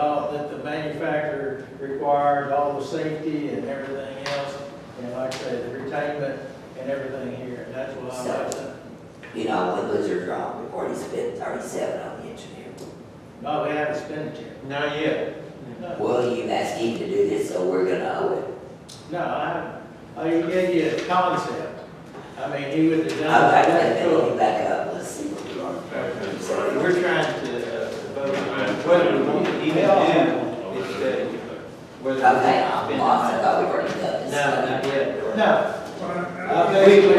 H: the manufacturer requires, all the safety and everything else. And like I say, the retainment and everything here, and that's what I like to.
E: You know, when Lizard dropped, we've already spent 37 on the engineer.
H: No, we haven't spent it yet.
B: Not yet.
H: No,
E: Well, you've asked him to do this, so we're gonna owe it.
H: no, I haven't. He gave you a concept. I mean, he would design.
E: Okay, let me back up, let's see what we are.
B: We're trying to vote on whether we want to even do this, whether we want to
E: Okay,
B: spend
E: I'm
B: the
E: lost, I
B: money.
E: thought we already done this.
B: No, not yet.
H: No,
G: Well,
H: basically,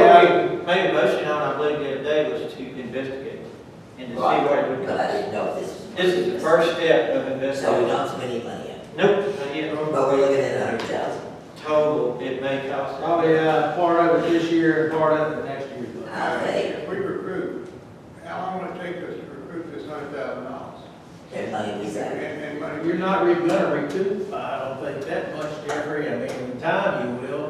B: We made a motion on, I believe the other day, was to investigate and to see what it would
E: But I
B: cost.
E: didn't know if this was.
B: This is the first step of
E: So we
B: investigating.
E: don't spend any money yet,
B: Nope, not yet.
E: but we're looking at 100,000.
B: Total, it may cost.
H: probably, part of it this year and part of it next year.
E: I think
G: if we recruit, how long will it take us to recruit this $100,000?
E: there's money we saved.
G: And money.
H: You're not gonna recoup, I don't think that much, Jeffrey. I mean, in time you will,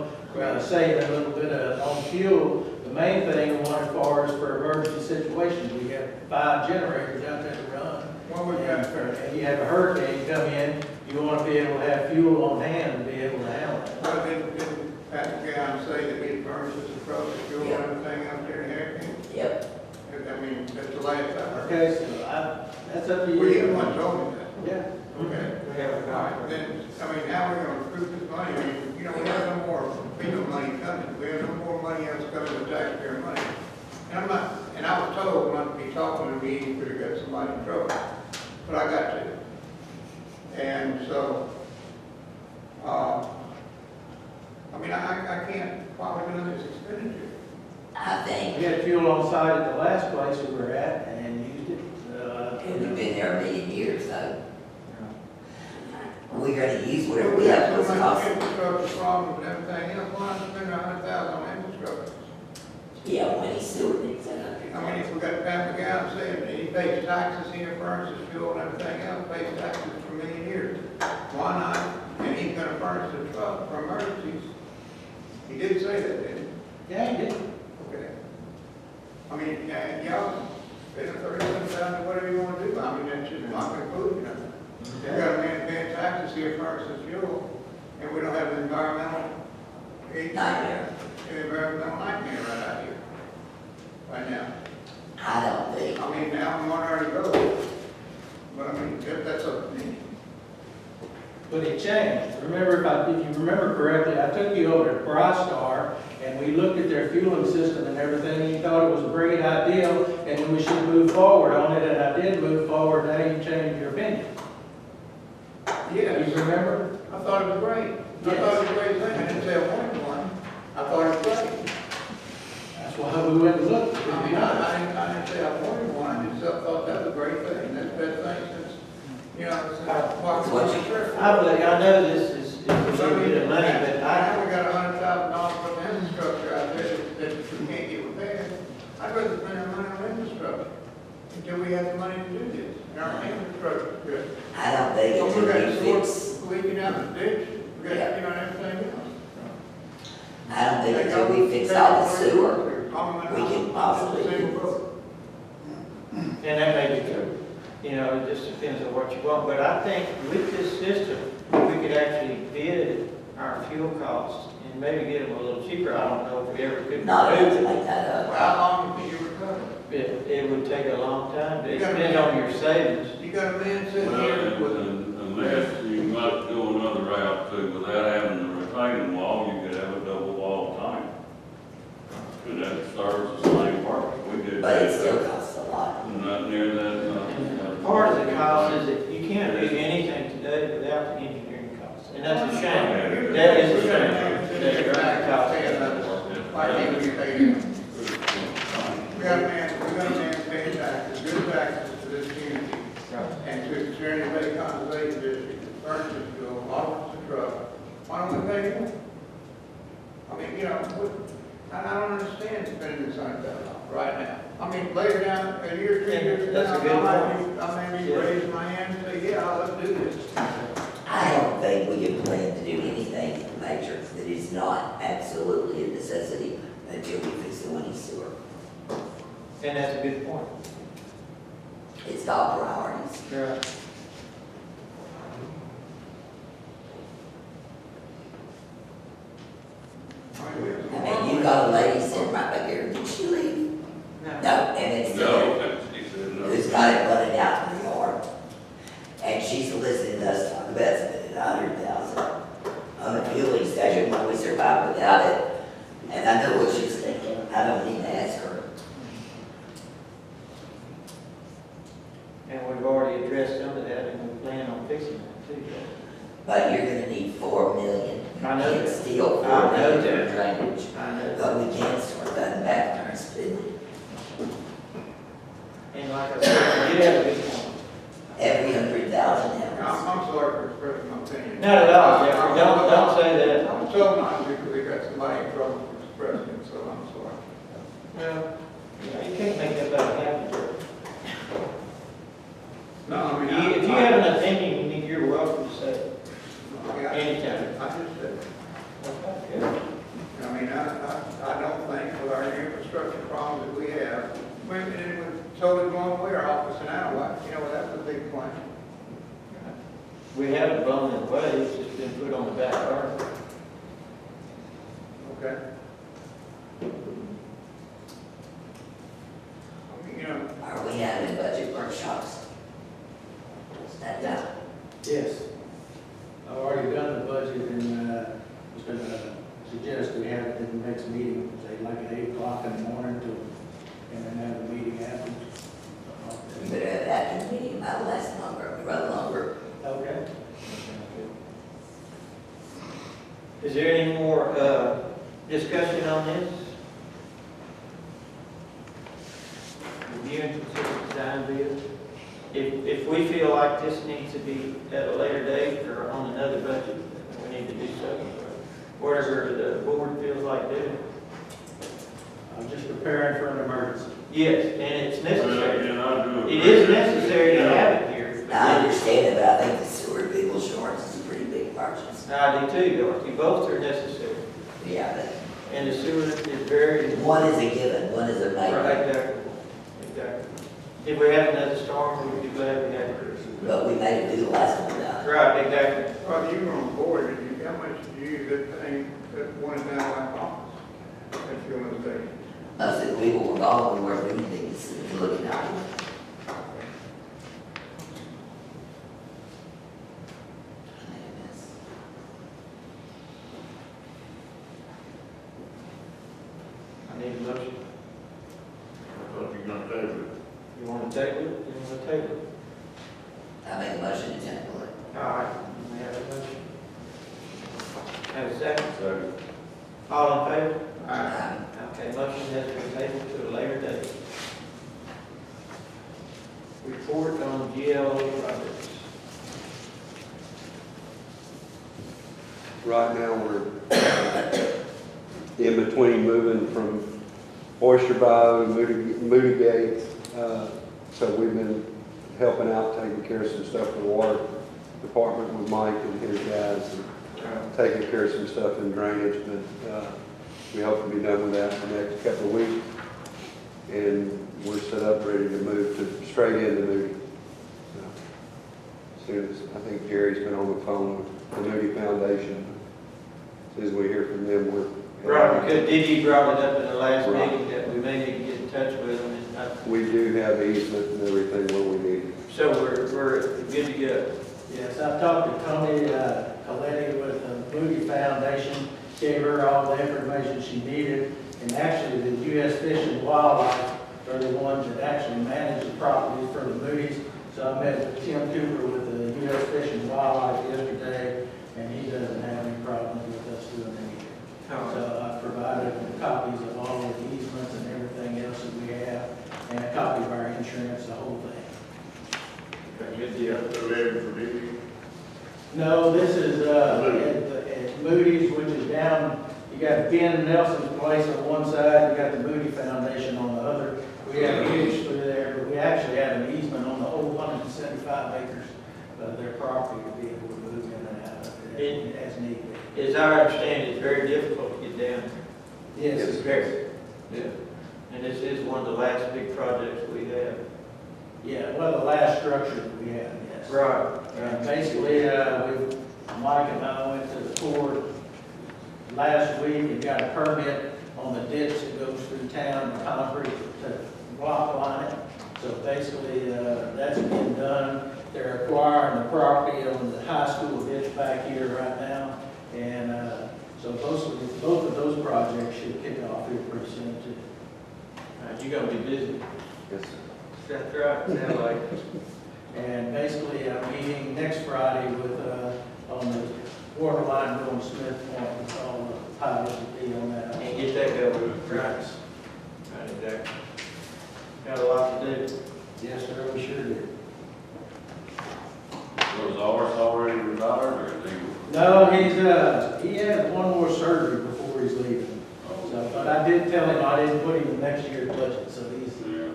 H: save a little bit on fuel. The main thing we want it for is for emergency situations. We have 5 generators out there to run.
G: Well, we got,
H: And you have a hurricane come in, you wanna be able to have fuel on hand to be able to handle it.
G: well, didn't Patrick Gowan say that he furnishes the truck, the fuel and everything out there in Hurricane?
E: Yep,
G: I mean, that's the last I heard.
H: Okay, so that's up to you.
G: Well, you the one told me that.
H: Yeah.
G: Okay.
B: We have a
G: All right,
B: contract.
G: then, I mean, how are we gonna recruit this money? I mean, you know, we have no more FEMA money coming. We have no more money else coming with taxpayer money. And I'm not, and I was told not to be talking to me, you could have got somebody in trouble. But I got to. And so, I mean, I can't, why we're doing this expenditure?
E: I think,
H: We had fuel on site at the last place we were at and used it.
E: and we've been there a million years, so we're gonna use whatever we have,
G: So
E: what's
G: much
E: possible.
G: infrastructure problems and everything else, why not spend 100,000 on infrastructure?
E: Yeah, when he's sewer things out
G: I mean, if we got Patrick Gowan saying that he pays taxes here, furnishes fuel and everything else, pays taxes for a million years, why not? And he's gonna furnish the truck for emergencies. He did say that, didn't he?
H: Yeah, he did.
G: Okay. I mean, y'all, spend 37,000, whatever you wanna do, I mean, that's just my conclusion. We got a man paying taxes here, furnishes fuel, and we don't have an environmental,
E: Nightmare.
G: an environmental nightmare right out here, right now.
E: I don't think,
G: I mean, now I'm wondering where to go. But I mean, that's up to me.
H: But it changed. Remember, if you remember correctly, I took you over to Brystar and we looked at their fueling system and everything, and you thought it was a great idea and then we should move forward on it, and I did move forward, now you changed your opinion.
G: Yes,
H: You remember?
G: I thought it was great. I thought it was a great thing. I didn't say I wanted one. I thought it was great.
H: That's why we went and looked.
G: I mean, I didn't say I wanted one. I just thought that was a great thing. That's the best thing since, you know, since
E: What you-
B: I believe, I know this is a little bit of money, but
G: Now we got $100,000 for the infrastructure out there that we can't get repaired. I'd rather spend our money on infrastructure until we have the money to do this. And our infrastructure is good.
E: I don't think
G: So
E: until
G: we got
E: we fix,
G: sewer leaking out the ditch, we got, you know, everything else.
E: I don't think until we fix all the sewer, we can
B: You know, it just depends on what you want, but I think with this system, we could actually bid our fuel costs and maybe get them a little cheaper. I don't know if we ever could.
E: Not
B: do
E: enough to
B: it.
E: make that up.
G: How long can you recover?
B: It would take a long time, it depends on your savings.
G: You got a man sitting
I: Well,
G: here with,
I: unless you might go another route too, without having the retaining wall, you could have a double wall tank. And that serves the same purpose. We did
E: But it
I: that.
E: still costs a lot.
I: Not near that.
B: Part of the cost is that you can't do anything today without the engineering costs, and that's a shame. That is a shame. That your cost.
G: why can't we pay him? We got a man paying taxes, good taxes to this community, and to the Trinity Bay Conservation District, the furnaces bill, office the truck. Why don't we pay him? I mean, you know, I don't understand spending this $100,000 right now. I mean, later down, a year, 2 years from
B: That's a good
G: now, I may be raising my hand and say, yeah, let's do this.
E: I don't think we can plan to do anything in the matrix that is not absolutely a necessity until we fix the Winnie sewer.
B: And that's a good point.
E: It's top priorities.
B: Right.
E: I mean, you got a lady sitting right back here, did she leave? No, and it's
I: No, he said no.
E: who's got it running out in the yard. And she's listening to us talk about spending $100,000 on the fueling station when we survive without it. And I know what she's thinking. I don't need to ask her.
B: And we've already addressed some of that, and we plan on fixing that too.
E: But you're gonna need $4 million.
B: I know
E: You
B: that.
E: can steal
B: I
E: $4
B: know
E: million
B: that.
E: for drainage.
B: I know.
E: But we can't start cutting back on our spending.
B: And like I said, you have a good point.
E: Every $100,000 helps.
G: I'm sorry for expressing my opinion.
B: Not at all, Jeffrey, don't say that.
G: I'm so not because they got somebody in trouble for expressing it, so I'm sorry.
B: Well, you can't make that happen.
G: No, I mean,
B: If you have an opinion, you're welcome to say it anytime.
G: I just said,
B: Okay.
G: I mean, I don't think with our infrastructure problems that we have, it would totally blown away our office in Iowa. You know, that's a big plan.
B: We haven't blown it away, it's just been put on the back burner.
G: Okay? I mean, you know,
E: Are we having budget workshops? Is that done?
H: Yes. I've already done the budget and, was gonna suggest we have it in the next meeting, say like at 8 o'clock in the morning and then have a meeting after.
E: We better have that in the meeting, that'll last longer, run longer.
H: Okay.
B: Is there any more, discussion on this? Review and consider design bid. If we feel like this needs to be at a later date or on another budget, we need to do so. Whatever the board feels like doing.
H: I'm just preparing for an emergency.
B: Yes, and it's necessary.
I: Well, I do
B: It
I: agree.
B: is necessary to have it here.
E: I understand it, but I think the sewer people shorts is a pretty big purchase.
B: I do too, Dorothy. Both are necessary.
E: Yeah,
B: And the sewer is very.
E: but one is a given, one is a
B: Right,
E: maybe.
B: exactly. Exactly. If we have another storm, we'd be glad we had it.
E: But we made it do the last one without it.
B: Right, exactly.
G: well, you were on board, and how much did you use that thing, that one in that office? That's your mistake.
E: Most of the people were gone, we weren't doing things, looking at it.
B: I need a motion.
C: I thought you were gonna table it.
B: You want to table it? You want to table it?
E: I make a motion to table it.
B: All right, we have a motion. Have a second?
I: Second.
B: All in favor?
E: Um,
B: Okay, motion has been tabled to a later date. Report on GLO projects.
K: Right now, we're in between moving from Oyster Bay to Moody Gate. So we've been helping out, taking care of some stuff for the water department with Mike and his guys, and taking care of some stuff in drainage, but we hope to be done with that in the next couple of weeks. And we're set up, ready to move to straight into Moody. I think Jerry's been on the phone with the Moody Foundation. As soon as we hear from them, we're.
B: Right, because Didi brought it up in the last
K: Right.
B: meeting that we may need to get in touch with them.
K: We do have easement and everything where we need it.
B: So we're good to go.
H: Yes, I talked to Tony Coletti with the Moody Foundation, gave her all the information she needed, and actually the U.S. Fish and Wildlife are the ones that actually manage the properties for the Moody's. So I met with Tim Cooper with the U.S. Fish and Wildlife yesterday, and he doesn't have any problems with us doing anything. So I provided copies of all of the easements and everything else that we have, and a copy of our insurance, the whole thing.
B: Good deal.
C: The letter for Didi.
H: No, this is at Moody's, which is down, you got Ben Nelson's place on one side, you got the Moody Foundation on the other. We have a huge through there, but we actually have an easement on the whole 175 acres of their property to be able to move in and out of it as needed.
B: It's our understanding it's very difficult to get down there.
H: Yes, it's very.
B: Yeah. And this is one of the last big projects we have.
H: Yeah, well, the last structure that we have, yes.
B: Right.
H: And basically, Mike and I went to the court last week and got a permit on the ditch that goes through town, the concrete to rock line it. So basically, that's been done. They're acquiring the property on the high school ditch back here right now. And so both of those projects should kick off here pretty soon too.
B: You're gonna be busy.
K: Yes, sir.
B: That's right. Sound like it.
H: And basically, I'm meeting next Friday with, on the water line going Smith Point, with all the pilots that be on that.
B: And get that going. Right. Right, exactly. Got a lot to do.
H: Yes, sir, we sure did.
I: Was ours already retired, or is he?
H: No, he has one more surgery before he's leaving. So, but I did tell him I didn't put him in next year's budget, so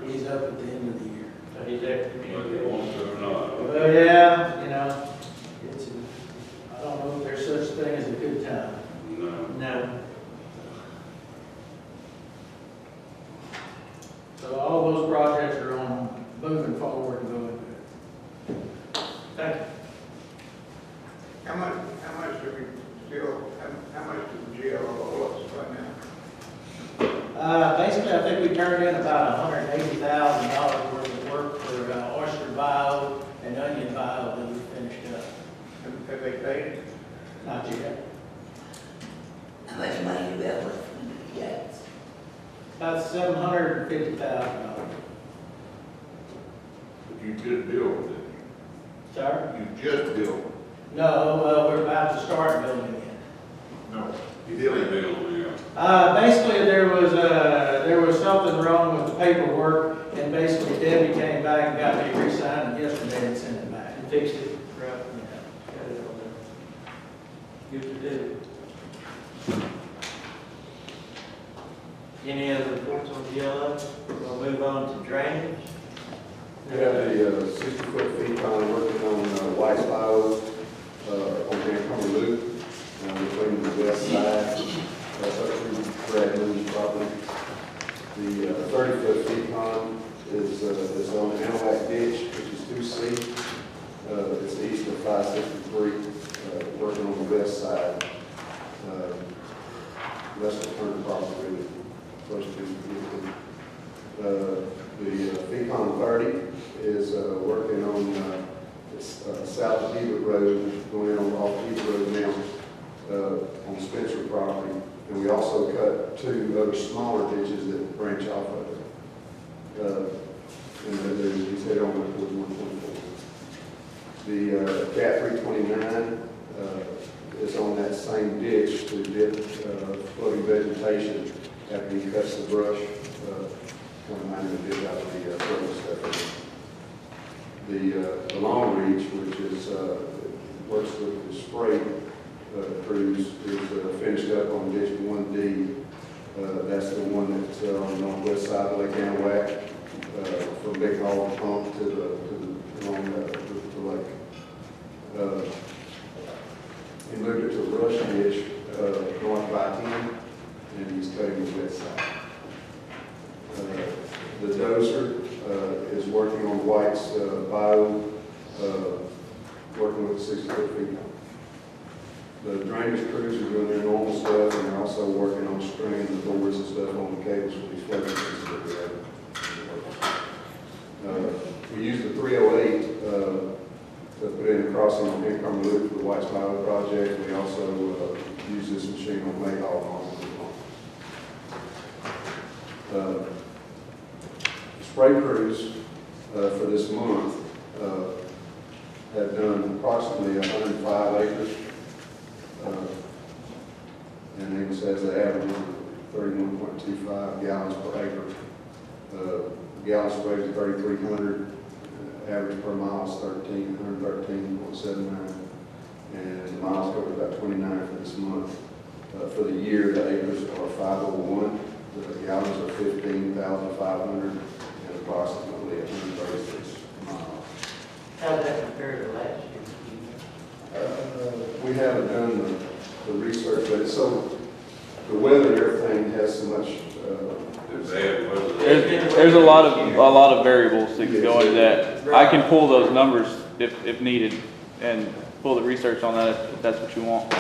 H: he's up at the end of the year.
B: So he's there.
I: Whether he wants to or not.
H: Well, yeah, you know, it's, I don't know if there's such thing as a good time.
I: No.
B: No.
H: So all those projects are on, moving forward and going good.
B: Thank you.
G: How much do we still, how much do the jail owe us right now?
H: Basically, I think we turned in about $180,000 worth of work for oyster bio and onion bio that we finished up.
G: Have they paid it?
H: Not yet.
E: How much money do we have left from the gates?
H: About $750,000.
C: But you just built it.
H: Sorry?
C: You just built it.
H: No, we're about to start building it.
C: No. You
I: Bill,
C: did it.
I: yeah.
H: Basically, there was something wrong with the paperwork, and basically Debbie came back and got me re-signed yesterday and sent it back.
B: And fixed it. Right.
H: Yeah.
B: Got it on there. Good to do. Any other reports on GLO? We'll move on to drainage.
K: We have a 60-foot feet line working on White's Bio, on Hancock Loop, between the west side, that's up through Brad Moon's property. The 30-foot feet line is on the Anahuac ditch, which is 2C. It's east of 563, working on the west side. That's the current property, close to the FECON 30 is working on south of Hebert Road, going on off Hebert Road now, on Spencer property. And we also cut two other smaller ditches that branch off of it. And then he's headed on towards 124. The CAT 329 is on that same ditch to dip floating vegetation after he cuts the brush. Kind of did out of the floating stuff. The Long Reach, which is works with the spray crews, is finished up on ditch 1D. That's the one that's on the northwest side of Lake Anahuac, from Big Hall pump to the lake. He moved it to a brush ditch north of I-10, and he's cutting the west side. The dozer is working on White's bio working with 60-foot feet. The drainage crews are doing their normal stuff, and they're also working on stringing the boards and stuff on the cables for these floating pieces that we have. We used the 308 to put in a crossing on Income Loop for the White Highway project. We also use this machine on Mayhaw on spray crews for this month have done approximately 105 acres. And it says the average of 31.25 gallons per acre. Gallon spray is 3,300. Average per mile is 113.79. And the miles covered about 29 for this month. For the year, the acres are 501. The gallons are 15,500 and approximately 136 miles.
B: How does that compare to last year?
K: We haven't done the research, but it's so, the weather and everything has so much,
L: There's a lot of variables that go into that. I can pull those numbers if needed and pull the research on that if that's what you want.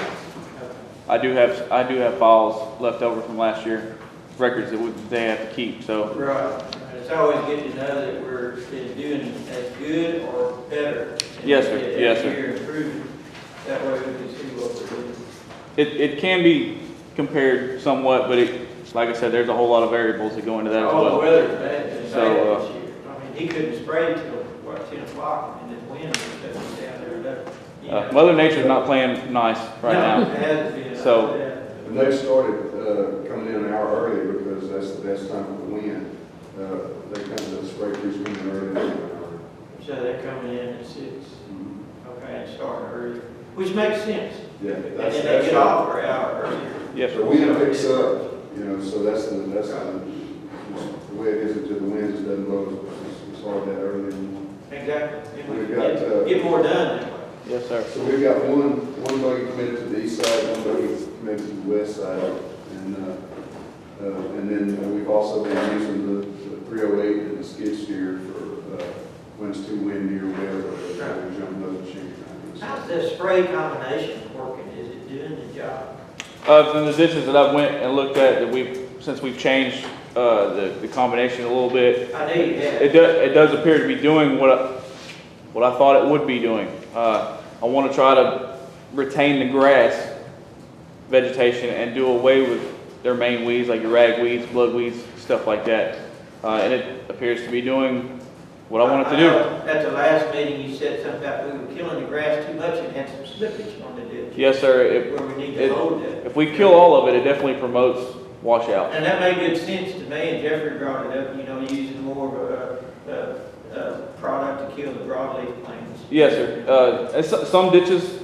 L: I do have files left over from last year, records that they have to keep. So
B: Right. It's always good to know that we're doing as good or better.
L: Yes, sir. Yes, sir.
B: Year improving. That way we can see what we're doing.
L: it can be compared somewhat, but like I said, there's a whole lot of variables that go into that as
B: All the
L: well.
B: weather's bad. It's
L: So,
B: bad this year. I mean, he couldn't spray till, 10 o'clock, and the wind was shutting down there.
L: Mother Nature's not playing nice right now.
B: It hasn't been.
L: So-
K: and they started coming in an hour early because that's the best time for the wind. They come to the spray crews coming in early.
B: So they're coming in at 6. Okay, and starting early, which makes sense.
K: Yeah,
B: And
K: that's,
B: then they get off for an hour earlier.
L: Yes,
K: the
L: sir.
K: wind picks up, you know, so that's the way it is. Until the wind just doesn't blow as hard that early anymore.
B: Exactly. And we
K: We've
B: can
K: got,
B: get more done that way.
L: Yes, sir.
K: So we've got one buggy committed to the east side, one buggy committed to the west side, and then we've also been using the 308 and the skid steer for when it's too windy or whatever. We jump those machines around.
B: How's the spray combination working? Is it doing the job?
L: In the ditches that I went and looked at, that since we've changed the combination a little bit,
B: I know you have.
L: it does appear to be doing what I thought it would be doing. I want to try to retain the grass vegetation and do away with their main weeds, like your ragweeds, bloodweeds, stuff like that. And it appears to be doing what I want it to do.
B: At the last meeting, you said something about we were killing the grass too much and had some slippage on the ditch.
L: Yes, sir.
B: Where we need to hold that.
L: If we kill all of it, it definitely promotes washout.
B: And that made good sense to me, and Jeffrey brought it up, using more of a product to kill the broadleaf plants.
L: Yes, sir. And some ditches,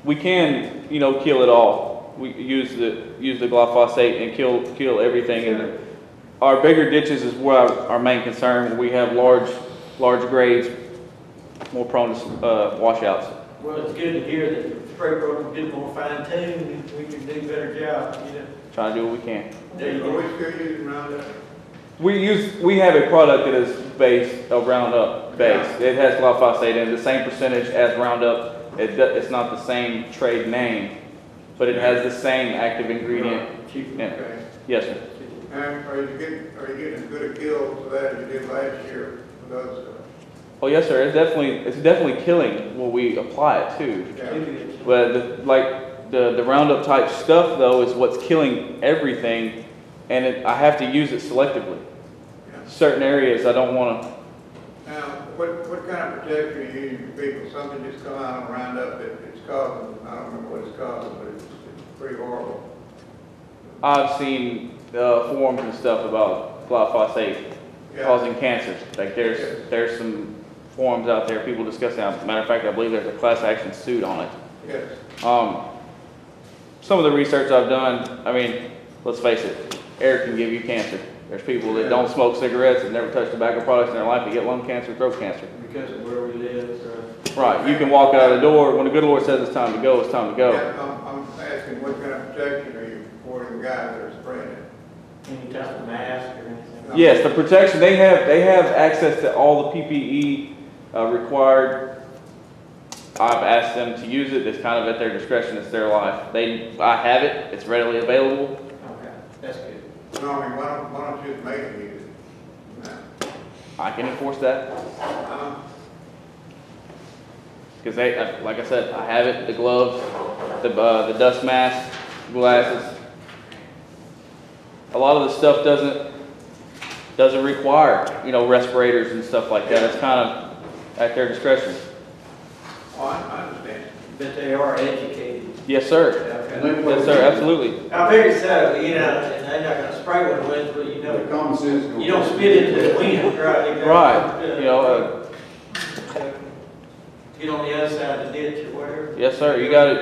L: we can, kill it all. We use the glyphosate and kill everything. And our bigger ditches is where our main concern, where we have large grades, more prone to washouts.
B: Well, it's good to hear that the spray program is more fine-tuned, and we can do a better job,
L: Trying to do what we can.
B: There you
G: Are we
B: go.
G: still using Roundup?
L: We have a product that is based a Roundup base. It has glyphosate in it, the same percentage as Roundup. It's not the same trade name, but it has the same active ingredient. Yeah.
G: Okay.
L: Yes, sir.
G: And are you getting as good a kill for that as you did last year for those?
L: Oh, yes, sir. It's definitely killing when we apply it too. But the Roundup type stuff though is what's killing everything, and I have to use it selectively. Certain areas I don't want to.
G: Now, what kind of protection are you using for people? Something just come out on Roundup that it's causing, I don't remember what it's causing, but it's pretty horrible.
L: I've seen forums and stuff about glyphosate causing cancer. Like there's some forums out there, people discussing it. Matter of fact, I believe there's a class action suit on it.
G: Yes.
L: Some of the research I've done, let's face it, air can give you cancer. There's people that don't smoke cigarettes and never touch tobacco products in their life that get lung cancer, throat cancer.
B: Because of where we live,
L: Right, you can walk out of the door, when the good Lord says it's time to go, it's time to go.
G: Yeah, I'm asking what kind of protection are you affording the guys that are spraying it?
B: any type of mask or anything.
L: Yes, the protection, they have access to all the PPE required I've asked them to use it, it's kind of at their discretion, it's their life. I have it, it's readily available.
B: Okay, that's good.
G: No, I mean, why don't you just make them use it?
L: I can enforce that. Because they, like I said, I have it, the gloves, the dust mask, glasses. A lot of the stuff doesn't require, respirators and stuff like that. It's kind of at their discretion.
G: Oh, I understand.
B: But they are educated.
L: Yes, sir.
B: Okay.
L: Yes, sir, absolutely.
B: I figured so, and they're not gonna spray one with, but
G: The common sense.
B: you don't spit into the wind, right?
L: Right,
B: Get on the other side of the ditch or whatever.
L: yes, sir, you gotta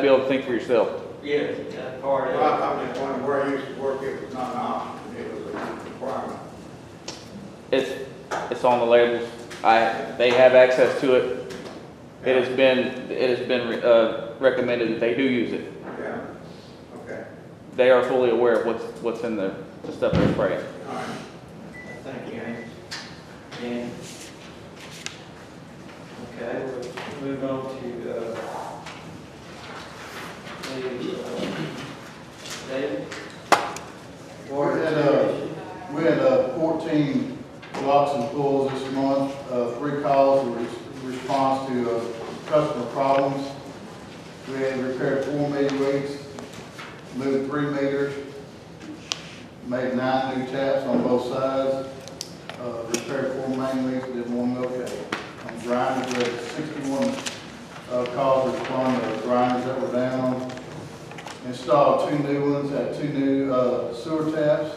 L: be able to think for yourself.
B: Yeah, that's part of it.
G: Well, I'm just wondering where I used to work, it was not an option, it was a requirement.
L: It's on the labels. They have access to it. It has been recommended that they do use it.
G: Yeah, okay,
L: They are fully aware of what's in the stuff they're spraying.
G: all right.
B: Thank you, Amy. And, okay, we'll move on to, David.
M: We had 14 locks and pulls this month, 3 calls in response to customer problems. We had repaired 4 meter weights, moved 3 meters, made 9 new taps on both sides, repaired 4 main leaks, did 1 milk gate. On grinders, we had 61 calls responding to grinders that were down. Installed 2 new ones, had 2 new sewer taps,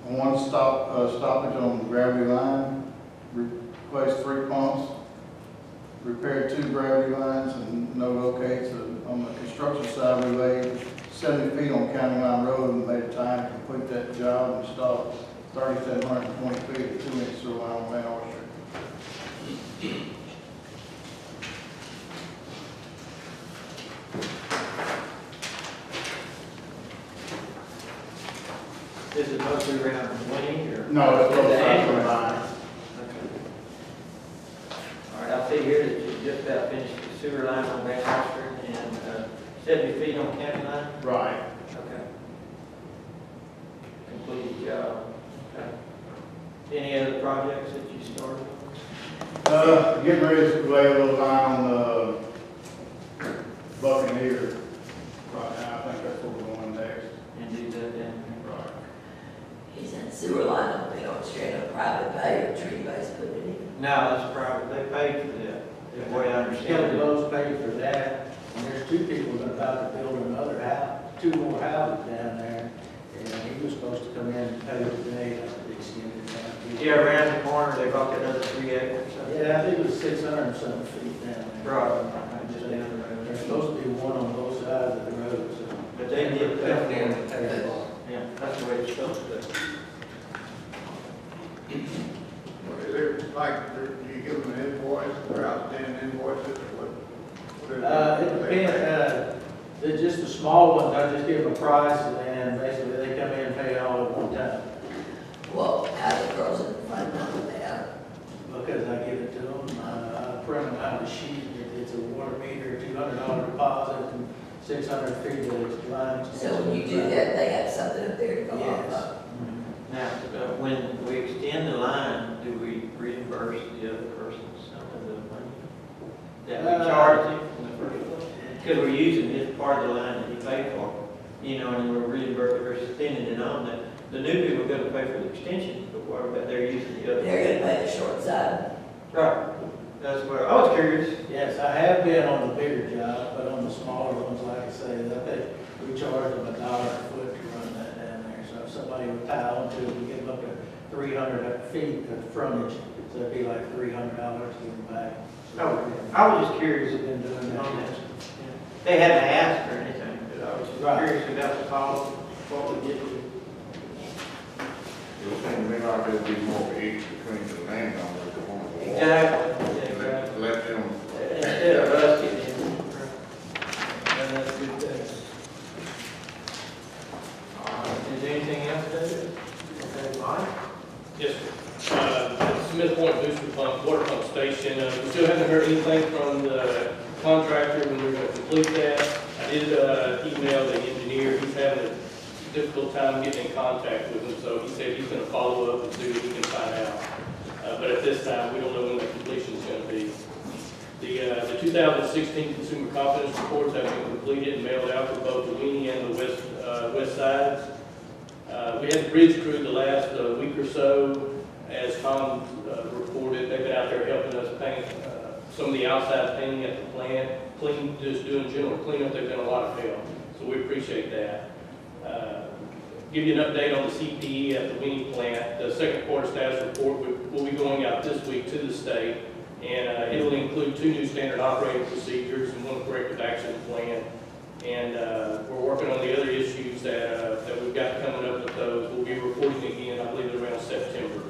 M: 1 stoppage on the gravity line, replaced 3 pumps, repaired 2 gravity lines and no locates. On the construction side, we laid 70 feet on County Line Road and made a time to complete that job and installed 3,720 feet of 2-inch sewer line on Van Orchard.
B: Is it mostly around Winnie or?
M: No, it's both sides of the
B: Okay.
M: line.
B: All right, I see here that you just about finished the sewer line on Van Oster and 70 feet on county line?
M: Right.
B: Okay. Completed job. Okay. Any other projects that you started?
M: Getting ready to lay a little line on the Buccaneer right now. I think that's where we're going next.
B: And do that then?
M: Right.
E: Is that sewer line on Van Orchard, a private bay or Trinity put it in?
B: No, that's private. They paid for that, the way I understand
H: Kelly
B: it.
H: Lowe's paid for that, and there's 2 people that are about to build another house, 2 more houses down there, and he was supposed to come in and pay today, after the extended time.
B: Yeah, around the corner, they bought that other 3 acres.
H: Yeah, I think it was 600 and some feet down there.
B: Right.
H: Just down the road. There's supposed to be one on both sides of the road, so.
B: But they did pay for it.
H: it.
B: Yeah, that's the way it's supposed to be.
G: Is there, like, do you give them an invoice, or outstanding invoices, or what?
H: It depends, they're just the small ones, I just give them a price, and basically they come in and pay all at one time.
E: Well, how the girls in the front know that?
H: Because I give it to them, I print them out of the sheet, it's a water meter, $200 deposit, and 600 feet of line.
E: So when you do that, they have something up there to go off
H: Yes.
E: of.
B: Now, when we extend the line, do we reimburse the other person some of the money that we charged him from the first place? Because we're using this part of the line that he paid for, and we're reimbursing, we're extending it on that. The new people are gonna pay for the extension, but what about they're using the other?
E: They're gonna pay the short side.
B: Right, that's where, I was curious.
H: Yes, I have been on the bigger job, but on the smaller ones, like I say, we charge them $1 a foot to run that down there. So if somebody would tie onto it, we give them up to 300 feet of frontage, so it'd be like $300 to give them back. So
B: Oh, I was just curious
H: we've been doing
B: on
H: that.
B: that. They hadn't asked or anything, but I was just
H: Right.
B: curious about the policy, what we did with it.
C: It seems to me like there'd be more each between the landowners that want to walk.
B: Exactly, yeah, exactly.
C: Let them,
B: Instead of us getting in. And that's a good thing. Is there anything else, David? Okay, Mike?
N: Yes, sir. This Smith Point Booster Pump, water pump station. We still haven't heard anything from the contractor when we're gonna complete that. I did email the engineer, he's having a difficult time getting in contact with him, so he said he's gonna follow up and see what he can find out. But at this time, we don't know when the completion is gonna be. The 2016 Consumer Confidence Reports have been completed and mailed out for both the Winnie and the west sides. We had the bridge crew the last week or so, as Tom reported. They've been out there helping us paint some of the outside painting at the plant, just doing general cleanup. They've done a lot of help, so we appreciate that. Give you an update on the CPE at the Winnie plant. The second quarter status report will be going out this week to the state, and it will include 2 new standard operating procedures and 1 corrective action plan. And we're working on the other issues that we've got coming up with those. We'll be reporting again, I believe, around September.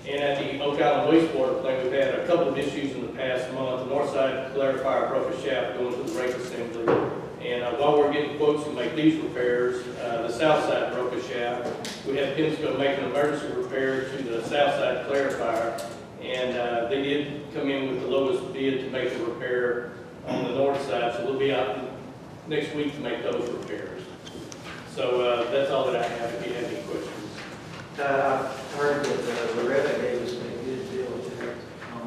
N: And at the Oak Island wastewater plant, we've had a couple of issues in the past month. The north side clarifier broke a shaft going to the rake assembly. And while we're getting quotes to make these repairs, the south side broke a shaft. We had Pensko make an emergency repair to the south side clarifier. And they did come in with the lowest bid to make the repair on the north side. So we'll be out next week to make those repairs. So that's all that I have, if you have any questions.
B: I've heard that Loretta gave us a good deal on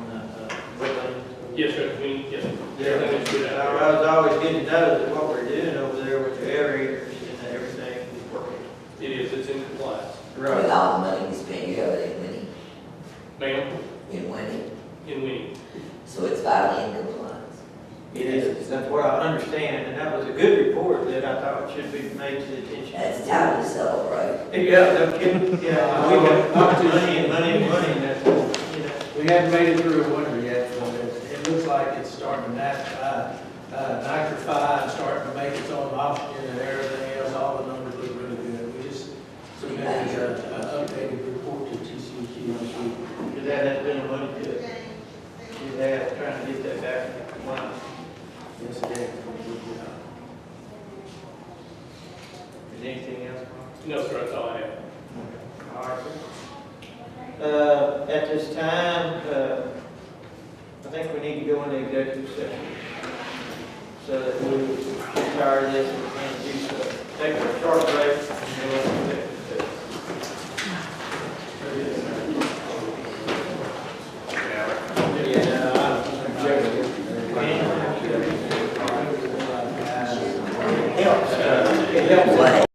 B: wetland.
N: Yes, sir. Yes.
B: Yeah, it's always good to know that what we're doing over there with the aerators and everything is working.
N: It is. It's in compliance.
E: With all the money we spent, you have it in Winnie,
N: Ma'am?
E: in Winnie,
N: In Winnie.
E: so it's finally in compliance.
B: It is, that's what I understand, and that was a good report that I thought should be made to the attention.
E: That's time to celebrate.
B: Yeah, no kidding, yeah, we got money and money and money, and that's, you know.
H: We haven't made it through a winter yet, so it looks like it's starting to nitrify and starting to make its own oxygen and everything else. All the numbers look really good. We just submitted an updated report to TCEQ this week.
B: Because that has been a money pit. She's had, trying to get that back in compliance.
H: Yes, it is.
B: Is anything else, Mark?
N: No, sir. That's all I have.
B: All right, sir. At this time, I think we need to go into executive session so that we get tired of this and do so. Take a short break.